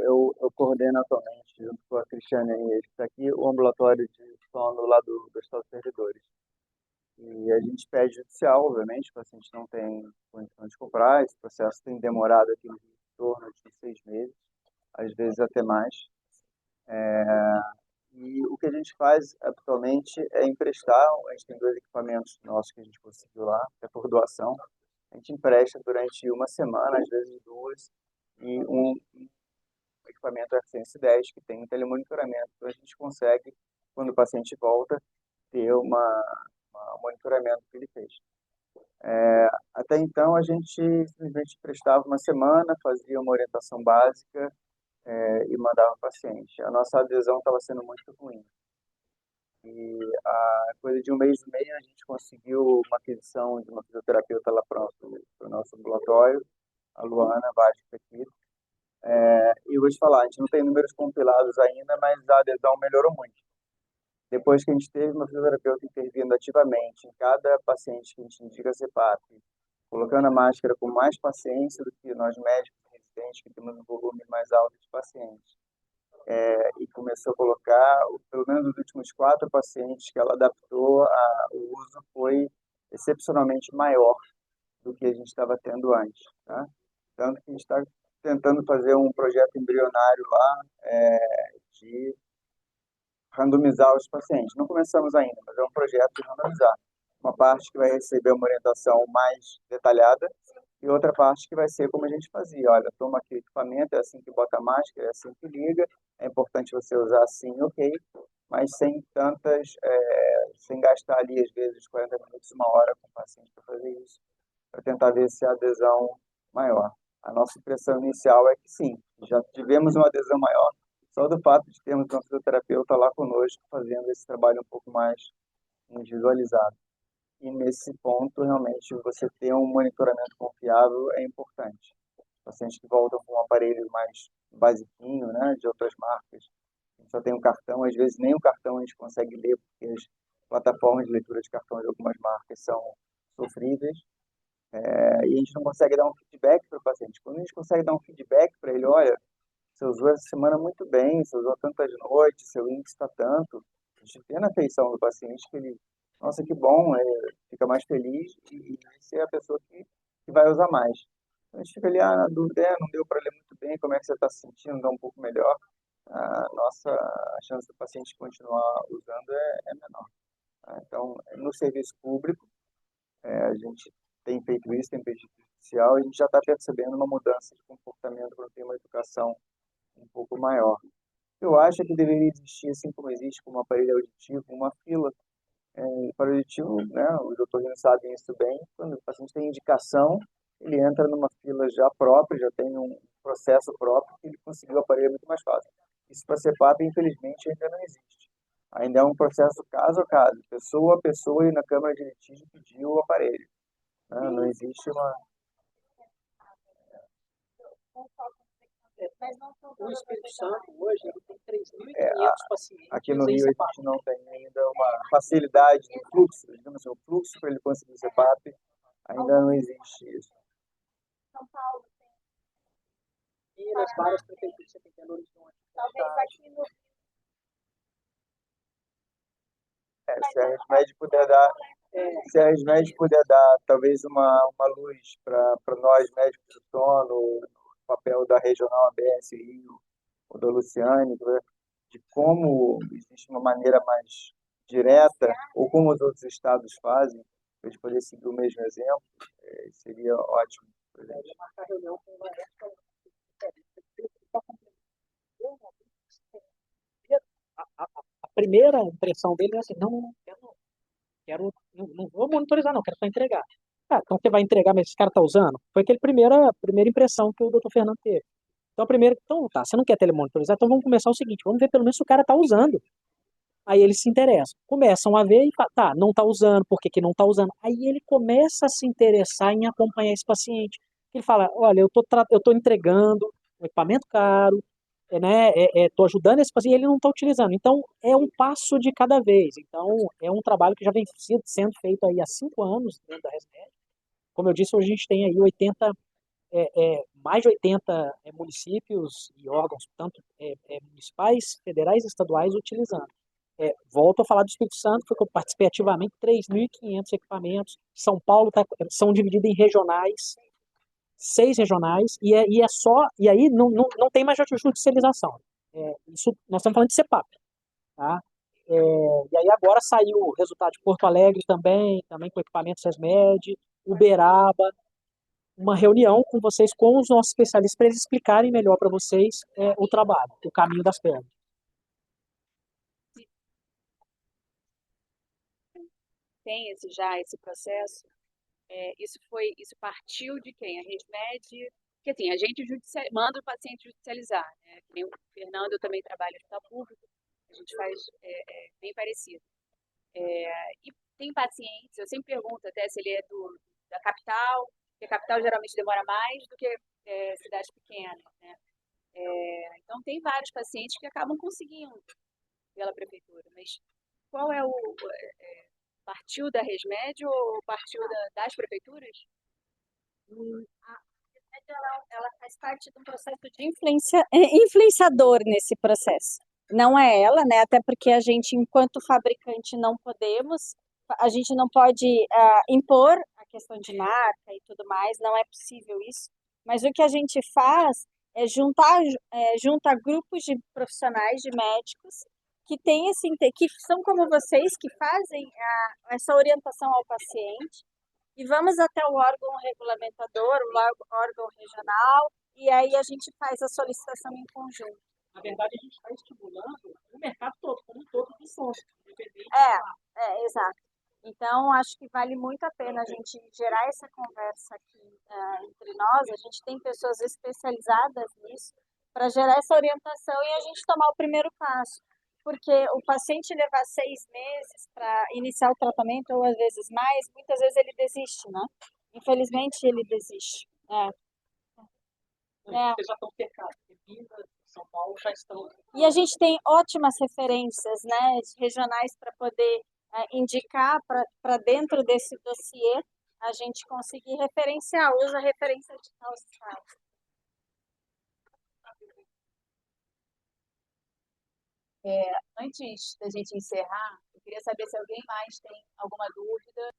Eu coordeno atualmente, junto com a Cristiane Henrique, que está aqui, o ambulatório de sono lá do Estado dos Servidores. E a gente pede judicial, obviamente, o paciente não tem condição de comprar, esse processo tem demorado aqui em torno de 6 meses, às vezes até mais. E o que a gente faz atualmente é emprestar, a gente tem 2 equipamentos nossos que a gente conseguiu lá, que é por doação, a gente empresta durante uma semana, às vezes 2, e um equipamento F110 que tem um telemonitoramento, então a gente consegue, quando o paciente volta, ter um monitoramento que ele fez. Até então, a gente simplesmente prestava uma semana, fazia uma orientação básica e mandava o paciente. A nossa adesão estava sendo muito ruim. E a coisa de um mês e meio, a gente conseguiu uma aquisição de uma fisioterapeuta lá para o nosso ambulatório, a Luana Vasco aqui. E eu vou te falar, a gente não tem números compilados ainda, mas a adesão melhorou muito. Depois que a gente teve uma fisioterapeuta intervindo ativamente em cada paciente que a gente indica CPAP, colocando a máscara com mais paciência do que nós médicos residentes, que temos um volume mais alto de pacientes. E começou a colocar, pelo menos os últimos 4 pacientes que ela adaptou, o uso foi excepcionalmente maior do que a gente estava tendo antes. Tá? Tanto que a gente está tentando fazer um projeto embrionário lá, de randomizar os pacientes. Não começamos ainda, mas é um projeto de randomizar. Uma parte que vai receber uma orientação mais detalhada e outra parte que vai ser como a gente fazia. Olha, toma aqui o equipamento, é assim que bota a máscara, é assim que liga, é importante você usar assim, ok, mas sem sem gastar ali, às vezes, 40 minutos, uma hora com o paciente para fazer isso, para tentar ver se a adesão maior. A nossa impressão inicial é que sim, já tivemos uma adesão maior, só do fato de termos um fisioterapeuta lá conosco fazendo esse trabalho um pouco mais individualizado. E nesse ponto, realmente, você ter um monitoramento confiável é importante. Pacientes que voltam com um aparelho mais basiquinho, né, de outras marcas, a gente só tem um cartão, às vezes nem o cartão a gente consegue ler, porque as plataformas de leitura de cartão de algumas marcas são sofríveis, e a gente não consegue dar um feedback para o paciente. Quando a gente consegue dar um feedback para ele, olha, você usou essa semana muito bem, você usou tantas noites, seu índice está tanto. A gente vê na afeição do paciente que ele, nossa, que bom, fica mais feliz e essa é a pessoa que vai usar mais. Então, a gente fica ali, na dúvida, não deu para ler muito bem, como é que você está se sentindo, dá um pouco melhor. A chance do paciente continuar usando é menor. Tá? Então, no serviço público, a gente tem feito isso, tem feito judicial, e a gente já está percebendo uma mudança de comportamento quando tem uma educação um pouco maior. Eu acho que deveria existir, assim como existe com o aparelho auditivo, uma fila. O aparelho auditivo, né, os otorrinos sabem isso bem, quando o paciente tem indicação, ele entra numa fila já própria, já tem um processo próprio, que ele conseguiu o aparelho muito mais fácil. Isso para ser CEPAP, infelizmente, ainda não existe. Ainda é um processo caso a caso, pessoa a pessoa, e na Câmara de Litígio pediu o aparelho. Né? Não existe uma... Mas não são O todas as Espírito etapas. Santo hoje ele tem É, 3.500 pacientes Aqui no em Rio a CEPAP. gente não tem ainda uma facilidade de fluxo, digamos assim, o fluxo para ele conseguir o CEPAP ainda não existe isso. São Paulo tem, E nas várias prefeituras você tem Belo Horizonte. talvez aqui no Se a ResMed puder dar, se a ResMed puder dar talvez uma luz para nós médicos do sono, o papel da Regional ABS Rio, ou da Luciane, de como existe uma maneira mais direta, ou como os outros estados fazem, para a gente poder seguir o mesmo exemplo, seria ótimo para a gente. Marcar reunião com uma a primeira impressão dele é assim, não, não vou monitorizar não, quero só entregar. Então você vai entregar, mas esse cara tá usando? Foi aquela primeira impressão que o doutor Fernando teve. Então, primeiro, então tá, você não quer telemonitorizar, então vamos começar o seguinte, vamos ver pelo menos se o cara tá usando. Aí eles se interessam, começam a ver e falam, tá, não tá usando, por que que não tá usando? Aí ele começa a se interessar em acompanhar esse paciente. Ele fala, olha, eu tô entregando um equipamento caro, né, tô ajudando esse paciente e ele não está utilizando. Então, é um passo de cada vez. Então, é um trabalho que já vem sendo feito aí há 5 anos dentro da ResMed. Como eu disse, hoje a gente tem aí mais de 80 municípios e órgãos, tanto municipais, federais e estaduais, utilizando. Volto a falar do Espírito Santo, porque eu participei ativamente, 3.500 equipamentos. São Paulo são divididos em regionais, 6 regionais, e aí não tem mais judicialização. Isso, nós estamos falando de CEPAP. Tá? E aí agora saiu o resultado de Porto Alegre também com equipamentos ResMed, Uberaba, uma reunião com vocês, com os nossos especialistas, para eles explicarem melhor para vocês o trabalho, o caminho das pedras. Tem esse processo? Isso partiu de quem? A ResMed, porque assim, a gente manda o paciente judicializar, né? Que nem o Fernando, eu também trabalho no hospital público, a gente faz bem parecido. E tem pacientes, eu sempre pergunto até se ele é da capital, porque a capital geralmente demora mais do que cidades pequenas, né? Então tem vários pacientes que acabam conseguindo pela prefeitura, mas qual é partiu da ResMed ou partiu das prefeituras? ela faz parte de um processo de influenciador nesse processo. Não é ela, né? Até porque a gente, enquanto fabricante, não podemos, a gente não pode impor a questão de marca e tudo mais, não é possível isso. Mas o que a gente faz é juntar grupos de profissionais, de médicos, que têm que são como vocês, que fazem essa orientação ao paciente, e vamos até o órgão regulamentador, o órgão regional, e aí a gente faz a solicitação em conjunto. Na verdade, a gente está estimulando o mercado todo, como um todo do som, independente. Exato. Então, acho que vale muito a pena a gente gerar essa conversa aqui entre nós. A gente tem pessoas especializadas nisso para gerar essa orientação e a gente tomar o primeiro passo. Porque o paciente levar 6 meses para iniciar o tratamento, ou às vezes mais, muitas vezes ele desiste, né? Infelizmente, ele desiste. Vocês já estão cercados, Minas, São Paulo já estão. E a gente tem ótimas referências, né, regionais para poder indicar para dentro desse dossiê a gente conseguir referenciar, usa a referência de tal estado. Antes da gente encerrar, eu queria saber se alguém mais tem alguma dúvida.